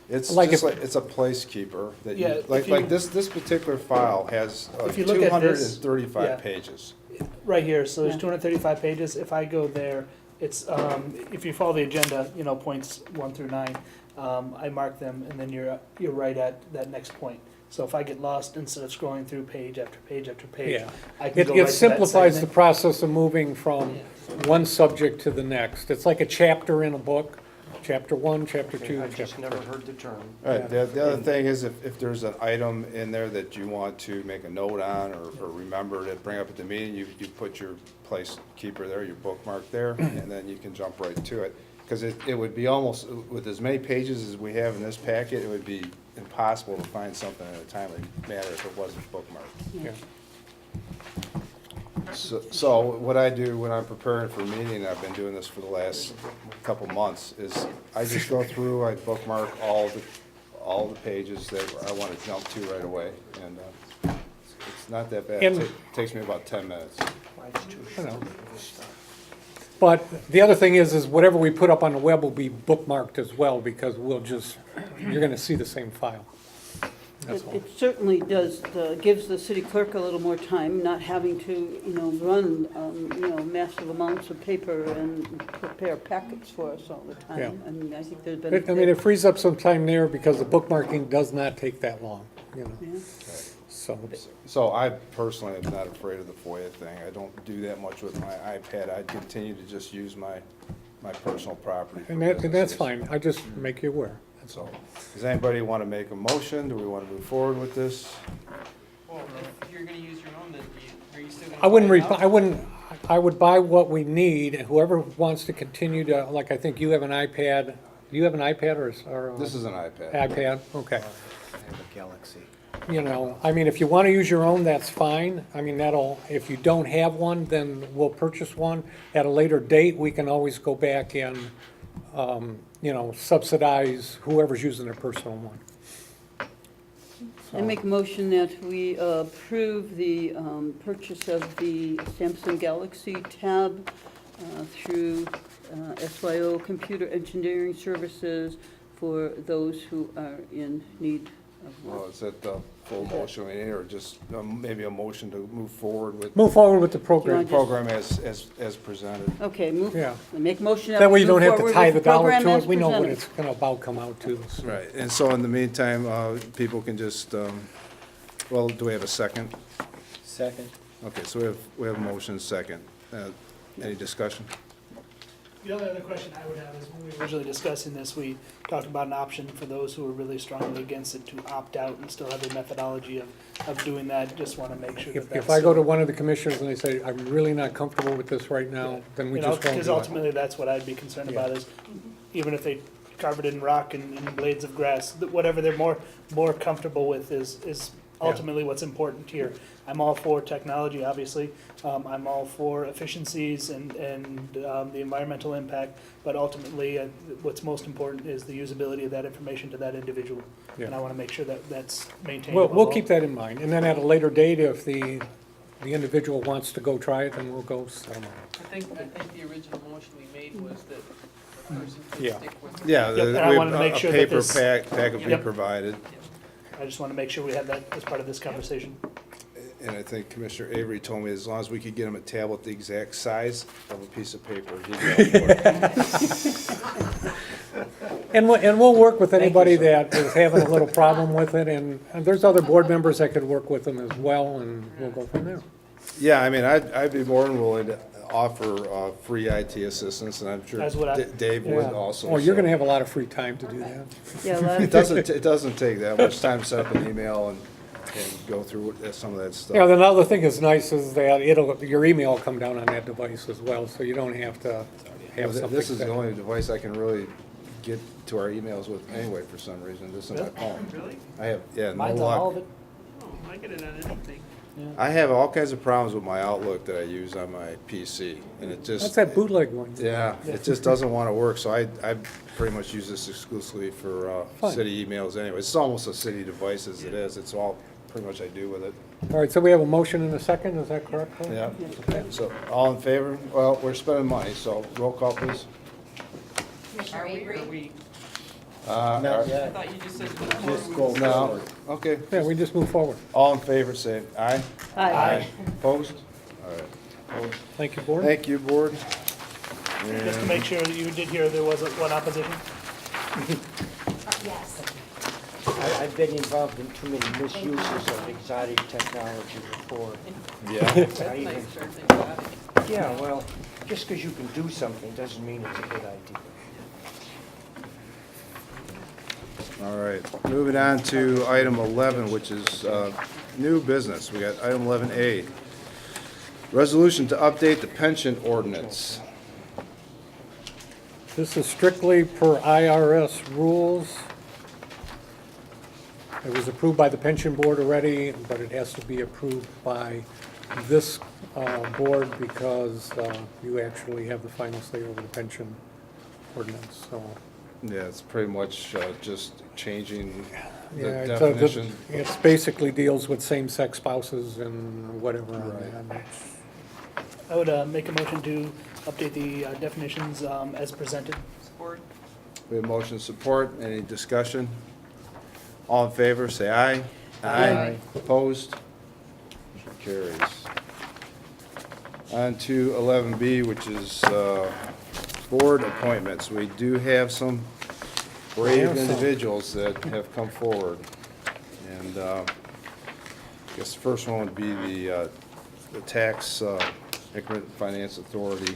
It's Like just if- like, it's a placekeeper that Yeah, you, if like, you- like this particular file has If you look at this, 235 yeah. pages. Right here, so there's Yeah. 235 pages. If I go there, it's, if you follow the agenda, points 1 through 9, I mark them, and then you're right at that next point. So if I get lost, instead of scrolling through page after page after page, Yeah. I can It go right to that simplifies the segment. process of moving from one subject to the next. It's like a chapter in a book, chapter 1, chapter 2, I've just chapter never 3. heard the term. All right, the other thing is if there's an item in there that you want to make a note on or remember to bring up at the meeting, you put your placekeeper there, your bookmark there, and then you can jump right to it. Because it would be almost, with as many pages as we have in this packet, it would be impossible to find something in a timely manner if it wasn't bookmarked. Yeah. So what I do when I'm preparing for a meeting, I've been doing this for the last couple months, is I just go through, I bookmark all the pages that I want to jump to right away, and it's not that bad. And- It takes me about 10 minutes. I know. But the other thing is whatever we put up on the web will be bookmarked as well, because you're gonna see the same file. That's all. It certainly does, gives the city clerk a little more time, not having to, run, massive amounts of paper and prepare packets for us all the time. Yeah. I mean, I think there's I mean, been. it frees up some time there because the bookmarking does not take that long, Yeah. So, So I personally am not afraid of the FOIA thing. I don't do that much with my iPad. I'd continue to just use my personal property. for and that's businesses. fine. I just make you aware. So, does anybody want to make a motion? Do we want to move forward with this? Well, if you're gonna use your own, then are you still gonna? I would buy what we need, and whoever wants to continue to, like, I think you have an iPad. Do you have an iPad or? This is an iPad. iPad, okay. I have a Galaxy. I mean, if you want to use your own, that's fine. I mean, if you don't have one, then we'll purchase one. At a later date, we can always go back and, subsidize whoever's using their personal one. I make a motion that we approve the purchase of the Samsung Galaxy Tab through SYO Computer Engineering Services for those who are in need of one. Well, is that the full motion, or just maybe a motion to move forward with Move forward with the the program. program as presented? Okay, Yeah. make a motion that That way we you move don't have to forward tie with the the dollar program to as it. We know what presented. it's gonna about come out to. So. Right, and so in the meantime, people can just, well, do we have a second? Second. Okay, so we have a motion second. Any discussion? The only other question I would have is when we were originally discussing this, we talked about an option for those who are really strongly against it to opt out and still have the methodology of doing that. Just want to make sure that If that's. I go to one of the commissioners and they say, I'm really not comfortable with this right now, then we just won't Because do it. ultimately, that's what I'd be concerned about is, even if they carve it in rock and blades of grass, whatever they're more comfortable with is ultimately what's important here. I'm all for technology, obviously. I'm all for efficiencies and the environmental impact, but ultimately, what's most important is the usability of that information to that individual. And I Yeah. want to make sure that that's maintained. We'll above all. keep that in mind. And then at a later date, if the individual wants to go try it, then we'll go set them up. I think the original motion we made was that the person could Yeah. stick with. Yeah, Yep, and I wanted to make a sure that paper this- pack would be Yep. provided. I just want to make sure we have that as part of this conversation. And I think Commissioner Avery told me as long as we could get him a tablet the exact size of a piece of paper, he'd be all for it. And we'll work with anybody that is having a little problem with it, and there's other board members that could work with them as well, and we'll go from there. Yeah, I mean, I'd be more than willing to offer free IT assistance, and I'm sure As would I. Dave would also. Oh, you're so. gonna have a lot of free time to do that. Yeah, a lot It doesn't take that much time to set up an email and go through some of that stuff. Yeah, the other thing that's nice is that your email will come down on that device as well, so you don't have to have something. This is the that- only device I can really get to our emails with anyway, for some reason. This is my phone. Really? I have, no Mine's on all of luck. it. Oh, I get it on anything. I have all kinds of problems with my Outlook that I use on my PC, and it just. That's that bootleg one. Yeah, it just doesn't want to work, so I pretty much use this exclusively for Fine. city emails anyway. It's almost a city device as it is. It's all pretty much I do with it. All right, so we have a motion and a second, is that correct? Paul? Yeah. So, all in favor? Well, we're spending money, so roll call, please. Commissioner Are we, Avery? are we, Not I yet. thought you just said. Just go No, forward. okay. Yeah, we just move forward. All in favor, say aye. Aye. Opposed? All right. Opposed? Thank you, board. Thank you, board. Just to make sure that you did hear there was one opposition. Yes. I've been involved in too many misuses of exotic technology before. Yeah. That's I nice, even- start thinking about it. Yeah, well, just because you can do something doesn't mean it's a good idea. All right, moving on to item 11, which is new business. We got item 11A. Resolution to update the pension ordinance. This is strictly per IRS rules. It was approved by the pension board already, but it has to be approved by this board because you actually have the final say over the pension ordinance, so. Yeah, it's pretty much just changing the Yeah, definition. it's basically deals with same-sex spouses and whatever on Right. that. I would make a motion to update the definitions as presented. Support. We have motion support. Any discussion? All in favor, say aye. Aye. Opposed? Motion carries. On to 11B, which is board appointments. We do have some brave individuals that have come forward. And I guess the first one would be the Tax Increment Finance Authority,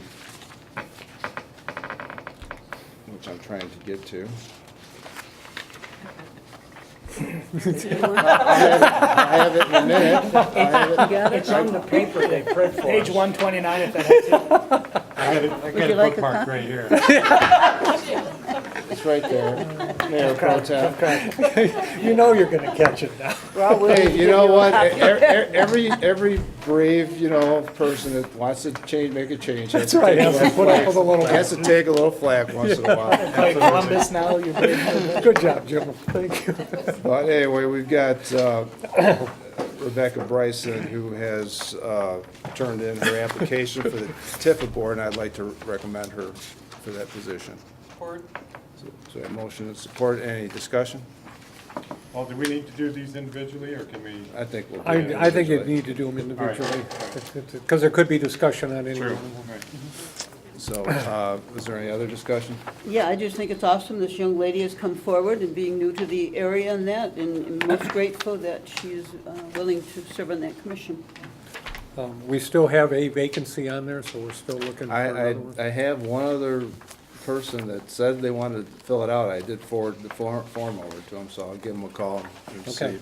which I'm trying to get to. I have it in a minute. It's on the paper they print for Page us. 129, if that helps you. Would you like a copy? right here. It's right there. Mayor Pro Tem. You know you're gonna catch it now. Well, we'll Hey, give you know what? a copy. Every brave, person that wants to make a change. That's right, has to put up with a little Has to take a little flack once in a while. Like Columbus now, you're very Good job, Jim. Thank you. But anyway, we've got Rebecca Bryson, who has turned in her application for the Tifa board, and I'd like to recommend her for that position. Support. So a motion and support. Any discussion? Well, do we need to do these individually, or can we? I think we'll do I it think you individually. need to do them individually, because there could be discussion on any one True. of them. Right. So, is there any other discussion? Yeah, I just think it's awesome this young lady has come forward and being new to the area and that, and most grateful that she's willing to serve on that commission. We still have a vacancy on there, so we're still looking for another one. I have one other person that said they wanted to fill it out. I did forward the form over to them, so I'll give them a call and see. Okay.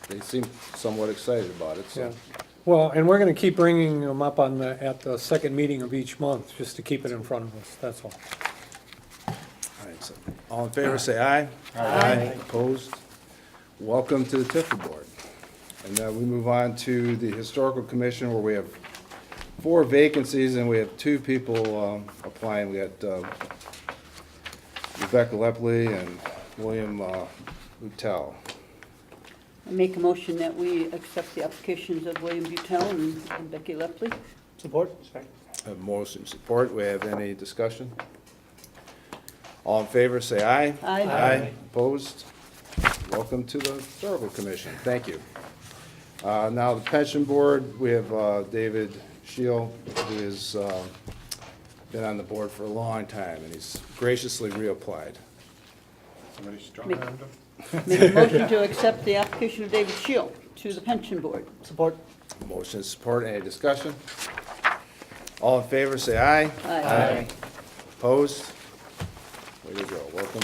They seem somewhat excited about it, Yeah. so. Well, and we're gonna keep bringing them up at the second meeting of each month, just to keep it in front of us, that's all. All right, so all in favor, say aye. Aye. Opposed? Welcome to the Tifa board. And now we move on to the Historical Commission, where we have 4 vacancies, and we have 2 people applying. We got Rebecca Lepley and William Lutel. I make a motion that we accept the applications of William Butel and Becky Lepley. Support? Have motion support. We have any discussion? All in favor, say aye. Aye. Opposed? Welcome to the Historical Commission. Thank you. Now, the Pension Board, we have David Shield, who has been on the board for a long time, and he's graciously reapplied. Somebody strong Make- armed them? Make a motion to accept the application of David Shield to the pension board. Support? Motion is support. Any discussion? All in favor, say aye. Aye. Opposed? Way to go. Welcome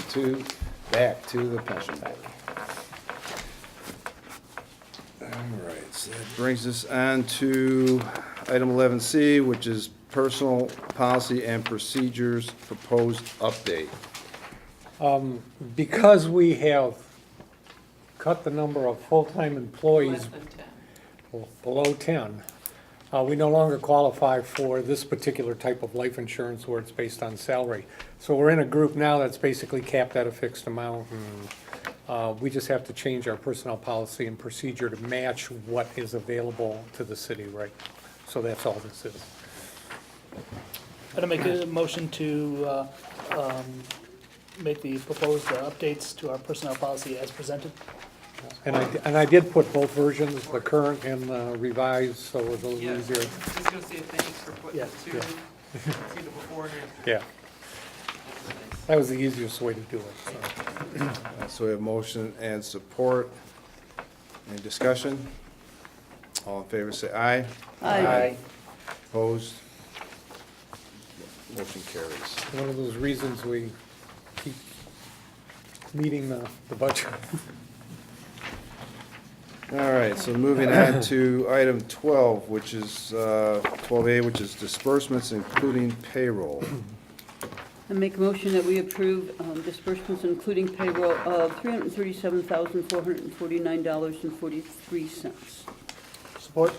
back to the Pension Board. All right, so that brings us on to item 11C, which is Personal Policy and Procedures Proposed Update. Because we have cut the number of full-time employees Less than 10. below 10, we no longer qualify for this particular type of life insurance where it's based on salary. So we're in a group now that's basically capped at a fixed amount, and we just have to change our personnel policy and procedure to match what is available to the city, right? So that's all this is. I'd make a motion to make the proposed updates to our personnel policy as presented. And I did put both versions, the current and the revised, so it was a little Yes, easier. just gonna say thanks for putting Yeah, the two, see the before and after. Yeah, that was the easiest way to do it, so. So we have motion and support. Any discussion? All in favor, say aye. Aye. Opposed? Motion carries. One of those reasons we keep meeting the budget. All right, so moving on to item 12, which is 12A, which is disbursements including payroll. I make a motion that we approve disbursements including payroll of $337,449.43. Support?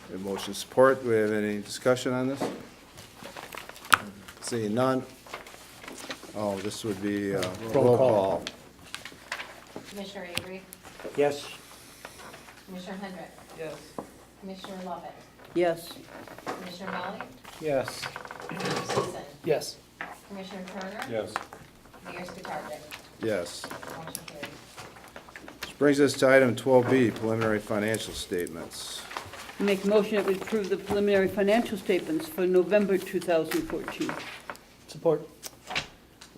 We have motion support. Do we have any discussion on this? Seeing none. Oh, this would be roll call. Commissioner Avery, Yes, Commissioner Hendrick, Yes. Commissioner Lovett, Yes. Commissioner Melly, yes. Commissioner Season, Yes. Commissioner Turner, Yes. Mayor Scarpet. Yes. Motion carries. Brings us to item 12B, preliminary financial statements. Make a motion that we approve the preliminary financial statements for November 2014. Support.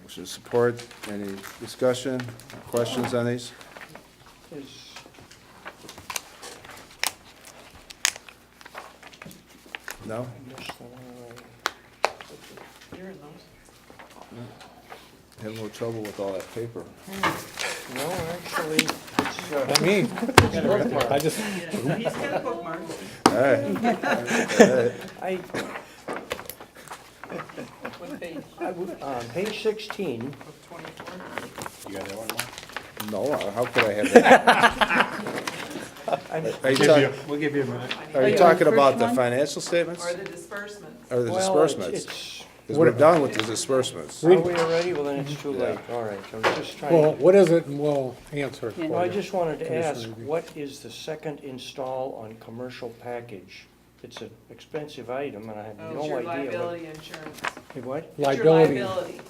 Motion to support. Any discussion, questions on these? No? You're in those. Have a little trouble with all that paper. No, actually, it's, I mean, I just, He's got bookmarks. All right. I, What page? page 16, Of 24? You got that one, Mark? No, how could I have that? Are you talking, We'll give you a minute. are you Yeah, talking the about first the one? financial statements Or the disbursements. or the well, disbursements? it's, Because we're done with the disbursements. are we already? Well, then it's too late. All right, I was just trying well, to. what is it, and we'll answer it for Yeah. you. Well, I just wanted to Commissioner ask, review. what is the second install on commercial package? It's an expensive item, and I have Oh, no it's your idea what. liability insurance. What? It's your Liability. liability.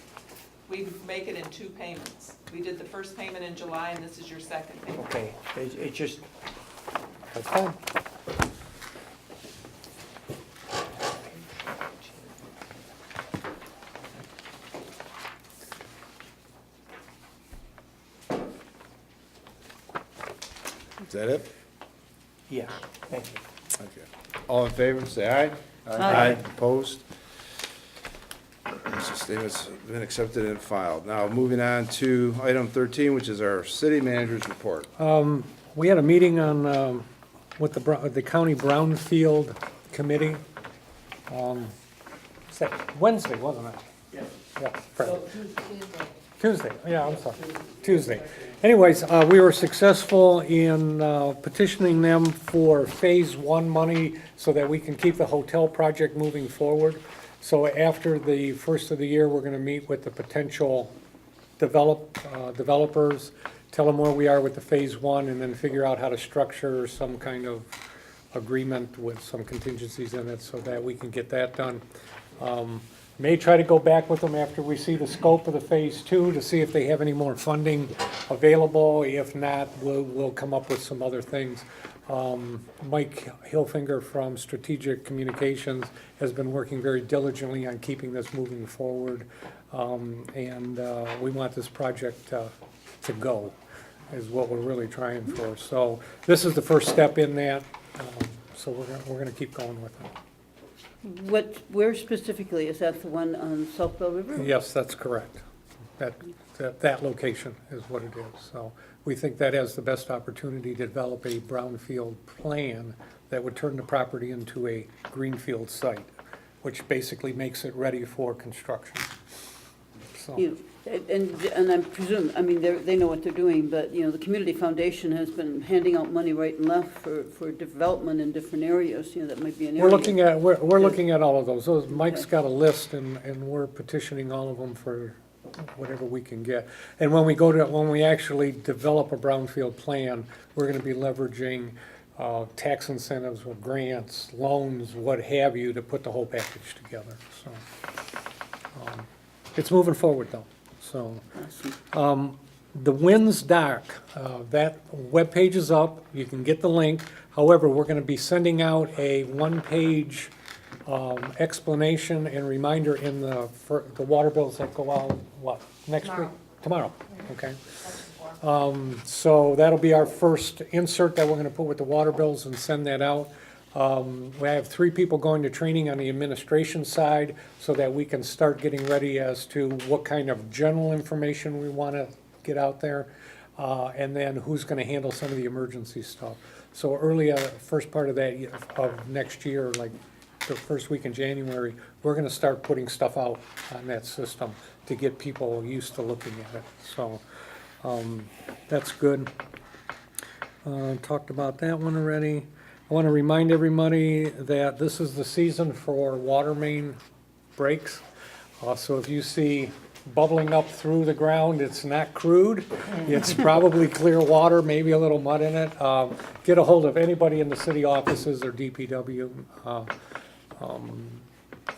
We make it in 2 payments. We did the first payment in July, and this is your second payment. Okay, it just, That's fine. Is that it? yeah, thank you. Okay. All in favor, say aye. Aye. Opposed? Financial statements have been accepted and filed. Now, moving on to item 13, which is our city manager's report. We had a meeting on, with the county brownfield committee. Was that Wednesday, wasn't it? Yeah, Friday. Tuesday, yeah, I'm sorry, Tuesday. Anyways, we were successful in petitioning them for Phase 1 money so that we can keep the hotel project moving forward. So after the first of the year, we're gonna meet with the potential developers, tell them where we are with the Phase 1, and then figure out how to structure some kind of agreement with some contingencies in it so that we can get that done. May try to go back with them after we see the scope of the Phase 2 to see if they have any more funding available. If not, we'll come up with some other things. Mike Hilfinger from Strategic Communications has been working very diligently on keeping this moving forward. And we want this project to go, is what we're really trying for. So this is the first step in that, so we're gonna keep going with it. Where specifically, is that the one on South Bell River? Yes, that's correct. That location is what it is. So we think that has the best opportunity to develop a brownfield plan that would turn the property into a greenfield site, which basically makes it ready for construction. So, And I presume, I mean, they know what they're doing, but, you know, the Community Foundation has been handing out money right and left for development in different areas, you know, that might be an area. we're looking at all of those. Mike's got a list and we're petitioning all of them for whatever we can get. And when we actually develop a brownfield plan, we're gonna be leveraging tax incentives or grants, loans, what have you, to put the whole package together, so. It's moving forward though, so. The Winds Dock, that webpage is up, you can get the link. However, we're gonna be sending out a one-page explanation and reminder in for the water bills that go out, what, next week? Tomorrow, okay. So that'll be our first insert that we're gonna put with the water bills and send that out. We have 3 people going to training on the administration side so that we can start getting ready as to what kind of general information we wanna get out there. And then who's gonna handle some of the emergency stuff. So early, first part of of next year, like the first week in January, we're gonna start putting stuff out on that system to get people used to looking at it, so, that's good. Talked about that one already. I wanna remind everybody that this is the season for water main breaks. So if you see bubbling up through the ground, it's not crude, it's probably clear water, maybe a little mud in it. Get a hold of anybody in the city offices or DPW.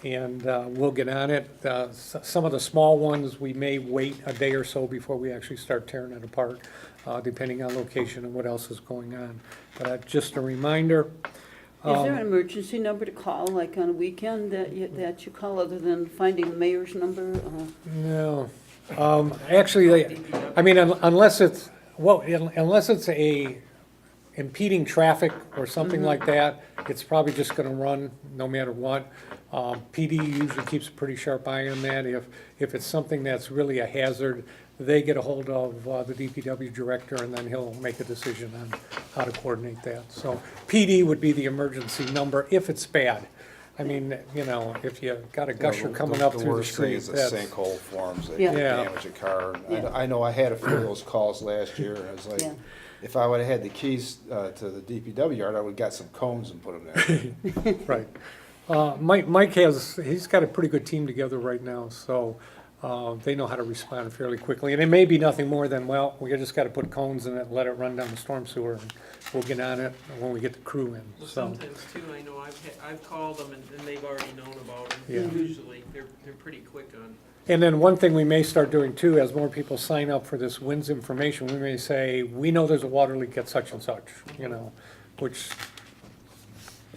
and we'll get on it. Some of the small ones, we may wait a day or so before we actually start tearing it apart, depending on location and what else is going on. But just a reminder. Is there an emergency number to call, like on a weekend, that you call, other than finding the mayor's number? No. Actually, I mean, unless it's, well, unless it's a impeding traffic or something like that, it's probably just gonna run no matter what. PD usually keeps a pretty sharp eye on that. If it's something that's really a hazard, they get a hold of the DPW director, and then he'll make a decision on how to coordinate that. So PD would be the emergency number if it's bad. I mean, you know, if you got a gusher coming up through the worst thing street, is the that's, sinkhole forms that Yeah. can Yeah. damage a car. Yeah. I know I had a few of those calls last year, and I was like, Yeah. if I would've had the keys to the DPW yard, I would've got some cones and put them there. right. Mike he's got a pretty good team together right now, so they know how to respond fairly quickly. And it may be nothing more than, well, we just gotta put cones in it, let it run down the storm sewer, and we'll get on it when we get the crew in, Well, so. sometimes too, I know I've called them and they've already known about them. Yeah. Usually, they're pretty quick on. And then one thing we may start doing too, as more people sign up for this WINS information, we may say, we know there's a water leak at such and such, you know, which,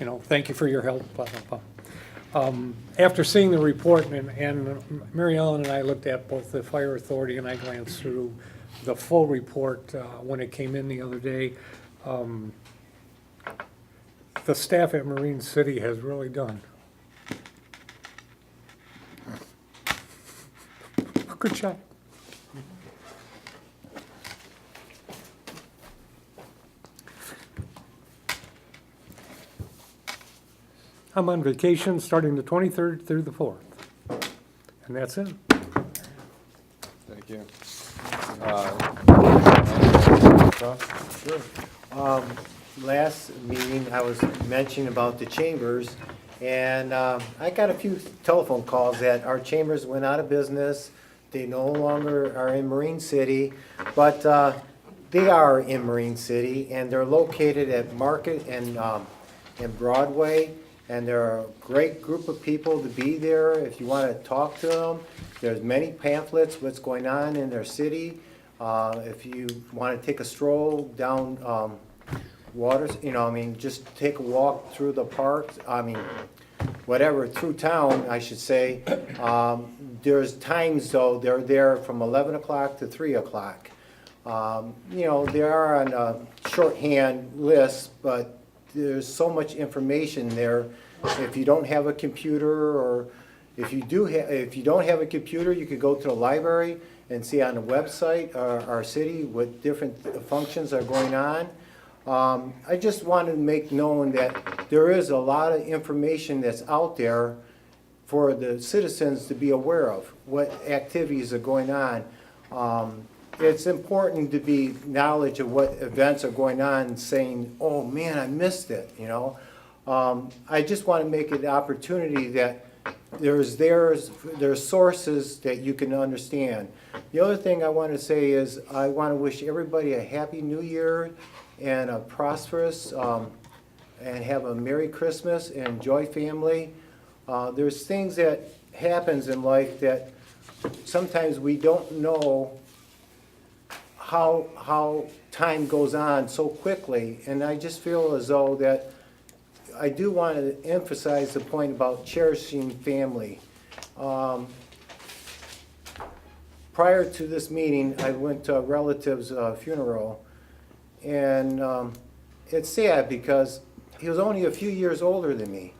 you know, thank you for your help, blah, blah, blah. After seeing the report, and Mary Ellen and I looked at both the fire authority, and I glanced through the full report when it came in the other day. The staff at Marine City has really done a good job. I'm on vacation starting the 23rd through the 4th. And that's it. Thank you. Sure. Last meeting, I was mentioning about the chambers, and I got a few telephone calls that our chambers went out of business. They no longer are in Marine City, but they are in Marine City, and they're located at Market and Broadway. And they're a great group of people to be there if you want to talk to them. There's many pamphlets, what's going on in their city. If you want to take a stroll down Waters, you know, I mean, just take a walk through the park, I mean, whatever, through town, I should say. There's times, though, they're there from 11 o'clock to 3 o'clock. You know, they are on a shorthand list, but there's so much information there. If you don't have a computer, or if you don't have a computer, you could go to the library and see on the website our city what different functions are going on. I just wanted to make known that there is a lot of information that's out there for the citizens to be aware of, what activities are going on. It's important to be knowledge of what events are going on, saying, oh man, I missed it, you know. I just want to make it an opportunity that there's sources that you can understand. The other thing I want to say is I want to wish everybody a happy new year and a prosperous and have a Merry Christmas and enjoy family. There's things that happens in life that sometimes we don't know how time goes on so quickly, and I just feel as though that I do want to emphasize the point about cherishing family. Prior to this meeting, I went to a relative's funeral, and it's sad because he was only a few years older than me,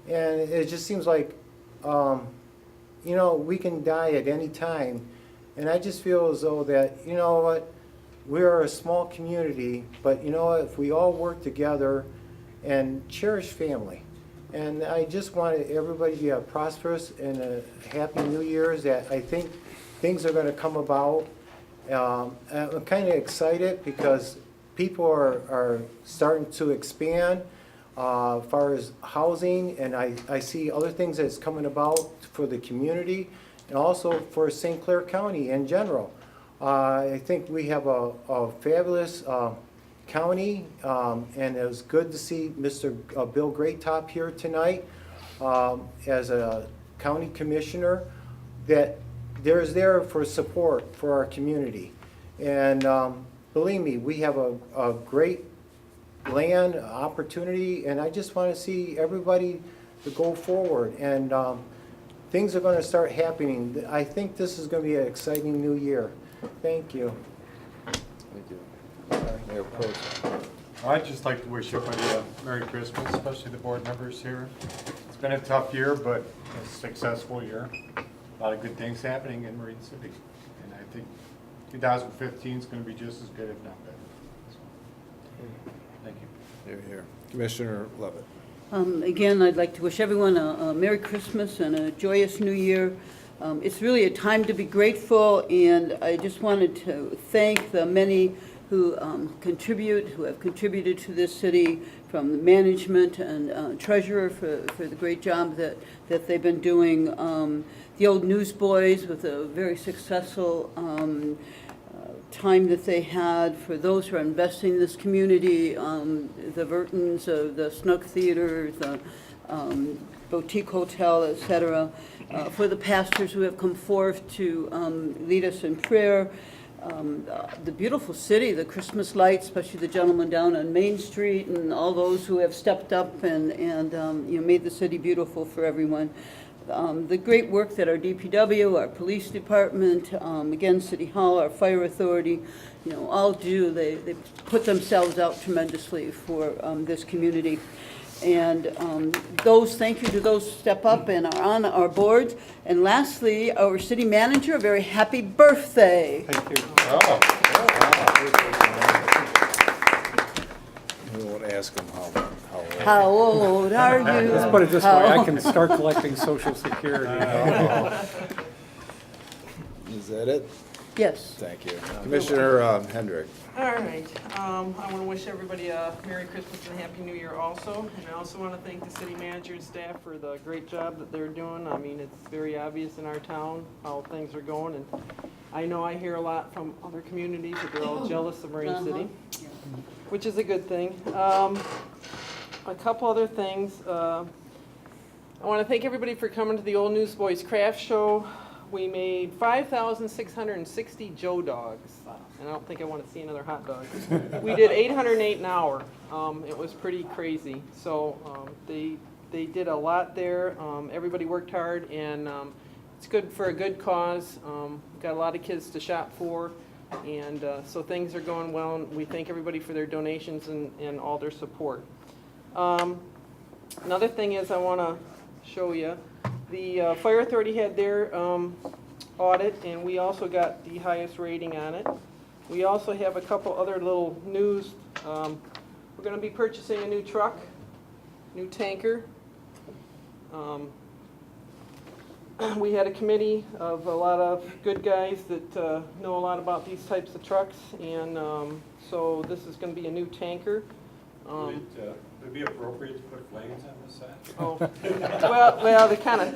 and it just seems like, you know, we can die at any time. And I just feel as though that, you know what, we are a small community, but you know what, if we all work together and cherish family. And I just wanted everybody to have prosperous and a happy New Year's, that I think things are gonna come about. I'm kinda excited because people are starting to expand as far as housing, and I see other things that's coming about for the community, and also for St. Clair County in general. I think we have a fabulous county, and it was good to see Mr. Bill Greattop here tonight. as a county commissioner, that there's there for support for our community. And believe me, we have a great land opportunity, and I just want to see everybody to go forward. And things are going to start happening. I think this is going to be an exciting new year. Thank you. Thank you. Mayor Pro Tem. I'd just like to wish everybody a Merry Christmas, especially the board members here. It's been a tough year, but a successful year. A lot of good things happening in Marine City. And I think 2015 is going to be just as good, if not better. So, thank you. Here, here. Commissioner Levitt. Again, I'd like to wish everyone a Merry Christmas and a joyous New Year. It's really a time to be grateful, and I just wanted to thank the many who have contributed to this city, from the management and treasurer for the great job that they've been doing. The old newsboys with a very successful time that they had, for those who are investing in this community, the Vertons, the Snook Theater, the Boutique Hotel, et cetera, for the pastors who have come forth to lead us in prayer, the beautiful city, the Christmas lights, especially the gentleman down on Main Street, and all those who have stepped up and made the city beautiful for everyone. The great work that our DPW, our police department, again, City Hall, our fire authority, all do. They put themselves out tremendously for this community. And thank you to those who step up and are on our boards. And lastly, our city manager, a very happy birthday. Thank you. We won't ask him how old. How old are you? Let's put it this way, I can start collecting Social Security. Is that it? Yes. Thank you. Commissioner Hendrick. All right, I want to wish everybody a Merry Christmas and a Happy New Year also. And I also want to thank the city manager and staff for the great job that they're doing. I mean, it's very obvious in our town how things are going. And I know I hear a lot from other communities that they're all jealous of Marine City, which is a good thing. A couple other things. I want to thank everybody for coming to the Old Newsboys Craft Show. We made 5,660 Joe dogs, and I don't think I want to see another hot dog. We did 808 an hour. It was pretty crazy. So they did a lot there. Everybody worked hard, and it's good for a good cause. Got a lot of kids to shop for, and so things are going well. And we thank everybody for their donations and all their support. Another thing is I want to show you. The Fire Authority had their audit, and we also got the highest rating on it. We also have a couple other little news. We're going to be purchasing a new truck, new tanker. We had a committee of a lot of good guys that know a lot about these types of trucks, and so this is going to be a new tanker. Would it be appropriate to put flames on the side? Oh, well, they kind of.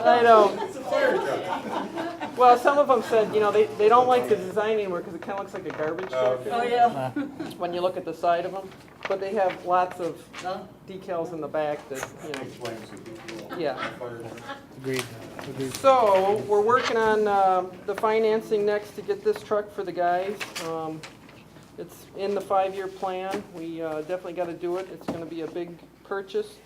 I know. It's a fire truck. Well, some of them said, they don't like the design anymore because it kind of looks like a garbage truck. Oh, yeah. When you look at the side of them, but they have lots of decals in the back that, Big flames would be cool. Yeah. Fire truck. Agreed. So, we're working on the financing next to get this truck for the guys. It's in the 5-year plan. We definitely got to do it. It's going to be a big purchase.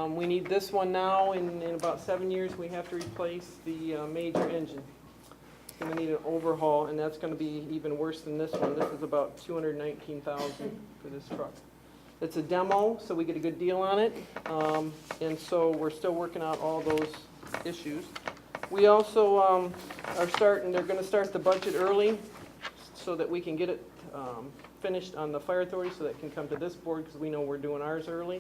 We need this one now. In about 7 years, we have to replace the major engine. It's going to need an overhaul, and that's going to be even worse than this one. This is about $219,000 for this truck. It's a demo, so we get a good deal on it. And so we're still working out all those issues. We also are starting, they're going to start the budget early so that we can get it finished on the fire authority so that it can come to this board because we know we're doing ours early.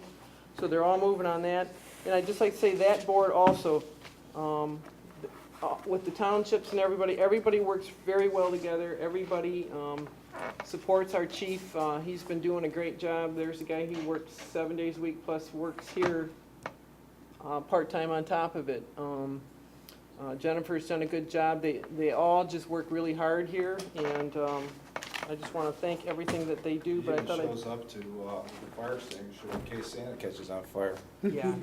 So they're all moving on that. And I'd just like to say that board also, with the townships and everybody works very well together. Everybody supports our chief. He's been doing a great job. There's a guy who works 7 days a week plus works here part-time on top of it. Jennifer's done a good job. They all just work really hard here, and I just want to thank everything that they do, He but I even thought shows up to the fire extinguisher in case Santa catches on fire. yeah,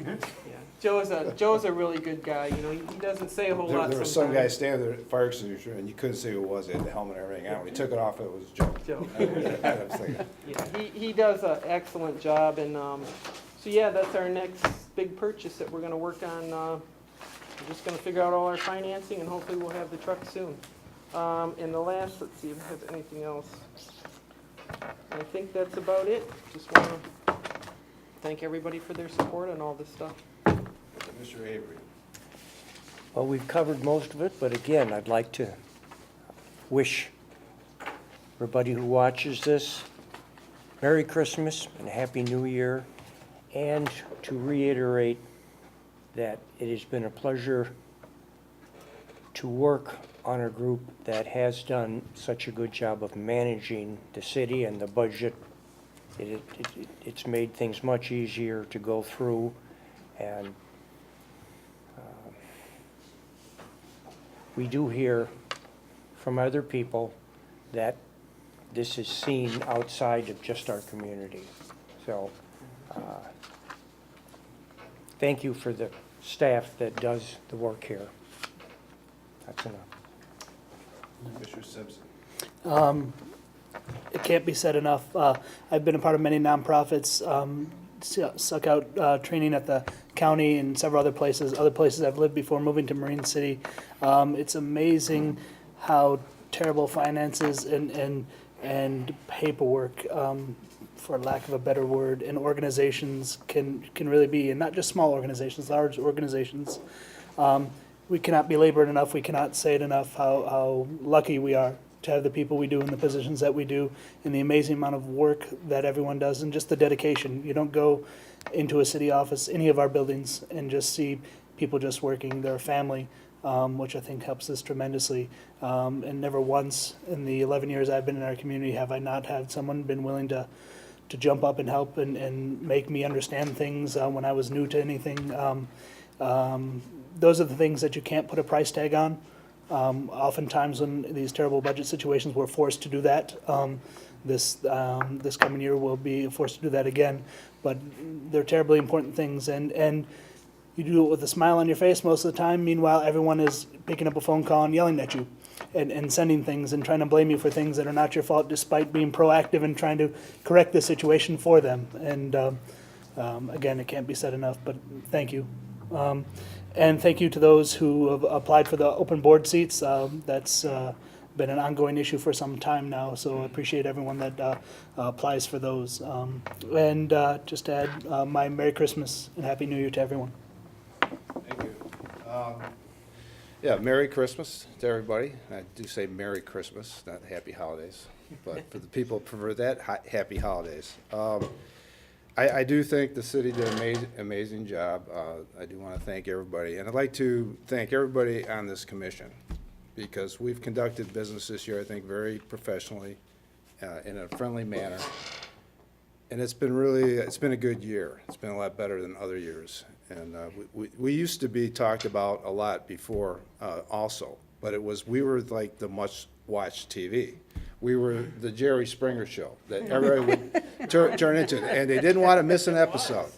Joe's a really good guy, you know, he doesn't say a whole lot There was some guy sometimes. standing there at the fire extinguisher, and you couldn't see who it was. He had the helmet and everything on. When he took it off, it was Joe. Joe. I was thinking, Yeah, he does an excellent job, and, so yeah, that's our next big purchase that we're gonna work on. We're just gonna figure out all our financing, and hopefully we'll have the truck soon. And the last, let's see if I have anything else. I think that's about it. Just wanna thank everybody for their support on all this stuff. Mr. Avery. Well, we've covered most of it, but again, I'd like to wish everybody who watches this Merry Christmas and Happy New Year, and to reiterate that it has been a pleasure to work on a group that has done such a good job of managing the city and the budget. It's made things much easier to go through, and we do hear from other people that this is seen outside of just our community. So, thank you for the staff that does the work here. That's enough. Mr. Simpson. It can't be said enough. I've been a part of many nonprofits, suck out training at the county and several other places I've lived before moving to Marine City. It's amazing how terrible finances and paperwork, for lack of a better word, and organizations can really be, and not just small organizations, large organizations. We cannot belabor it enough, we cannot say it enough, how lucky we are to have the people we do in the positions that we do, and the amazing amount of work that everyone does, and just the dedication. You don't go into a city office, any of our buildings, and just see people just working, their family, which I think helps us tremendously. And never once in the 11 years I've been in our community have I not had someone been willing to jump up and help and make me understand things when I was new to anything. Those are the things that you can't put a price tag on. Oftentimes when these terrible budget situations, we're forced to do that. This coming year we'll be forced to do that again. But they're terribly important things, and you do it with a smile on your face most of the time. Meanwhile, everyone is picking up a phone call and yelling at you and sending things and trying to blame you for things that are not your fault, despite being proactive and trying to correct the situation for them. And again, it can't be said enough, but thank you. And thank you to those who have applied for the open board seats. That's been an ongoing issue for some time now, so I appreciate everyone that applies for those. And just to add my Merry Christmas and Happy New Year to everyone. Thank you. Yeah, Merry Christmas to everybody. I do say Merry Christmas, not Happy Holidays. But for the people who prefer that, Happy Holidays. I do think the city did an amazing job. I do want to thank everybody. And I'd like to thank everybody on this commission, because we've conducted business this year, I think, very professionally, in a friendly manner. And it's been a good year. It's been a lot better than other years. And we used to be talked about a lot before also, but we were like the much-watched TV. We were the Jerry Springer show that everybody would turn into, and they didn't want to miss an episode.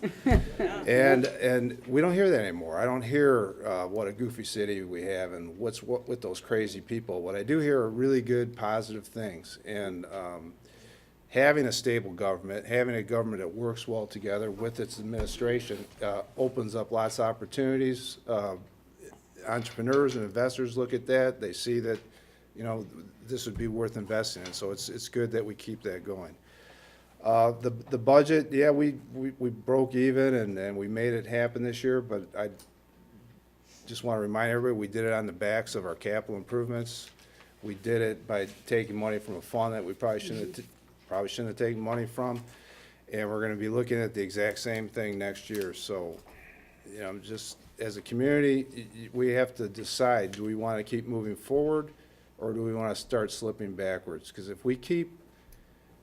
And we don't hear that anymore. I don't hear what a goofy city we have and what with those crazy people. What I do hear are really good, positive things. And having a stable government, having a government that works well together with its administration, opens up lots of opportunities. Entrepreneurs and investors look at that. They see that, this would be worth investing in. So it's good that we keep that going. The budget, yeah, we broke even and we made it happen this year, but I just want to remind everybody, we did it on the backs of our capital improvements. We did it by taking money from a fund that we probably shouldn't have taken money from, and we're going to be looking at the exact same thing next year. So, just as a community, we have to decide, do we want to keep moving forward, or do we want to start slipping backwards? Because if we keep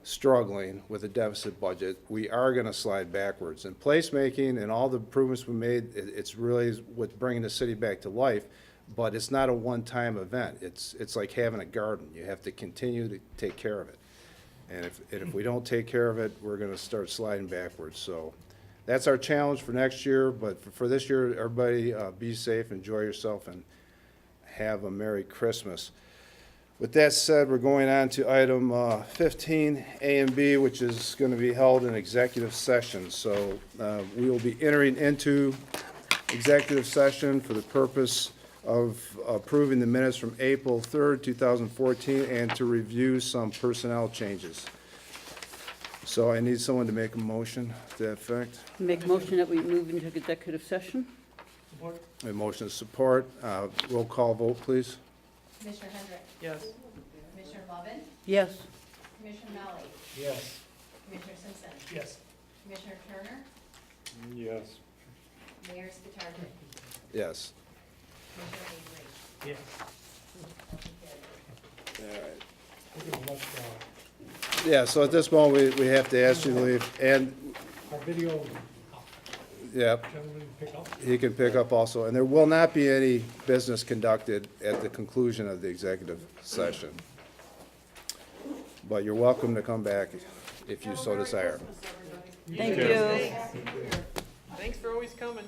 struggling with a deficit budget, we are going to slide backwards. And placemaking and all the improvements we made, it's really what's bringing the city back to life, but it's not a one-time event. It's like having a garden. You have to continue to take care of it. And if we don't take care of it, we're gonna start sliding backwards. So that's our challenge for next year, but for this year, everybody, be safe, enjoy yourself, and have a Merry Christmas. With that said, we're going on to item 15, A and B, which is going to be held in executive session. So we will be entering into executive session for the purpose of approving the minutes from April 3rd, 2014, and to review some personnel changes. So I need someone to make a motion to that effect. Make a motion that we move into executive session? A motion to support. Roll call vote, please. Commissioner Hendrick, Yes. Commissioner Lovin, Yes. Commissioner Melly, Yes. Commissioner Simpson, Yes. Commissioner Turner, Yes. Mayor Spitali, Yes. Commissioner Avery. Yes. All right. Yeah, so at this moment, we have to ask you to leave, and, Our video, yep, gentlemen, pick up. he can pick up also, and there will not be any business conducted at the conclusion of the executive session. But you're welcome to come back if you so desire. Thank you. Thanks for always coming.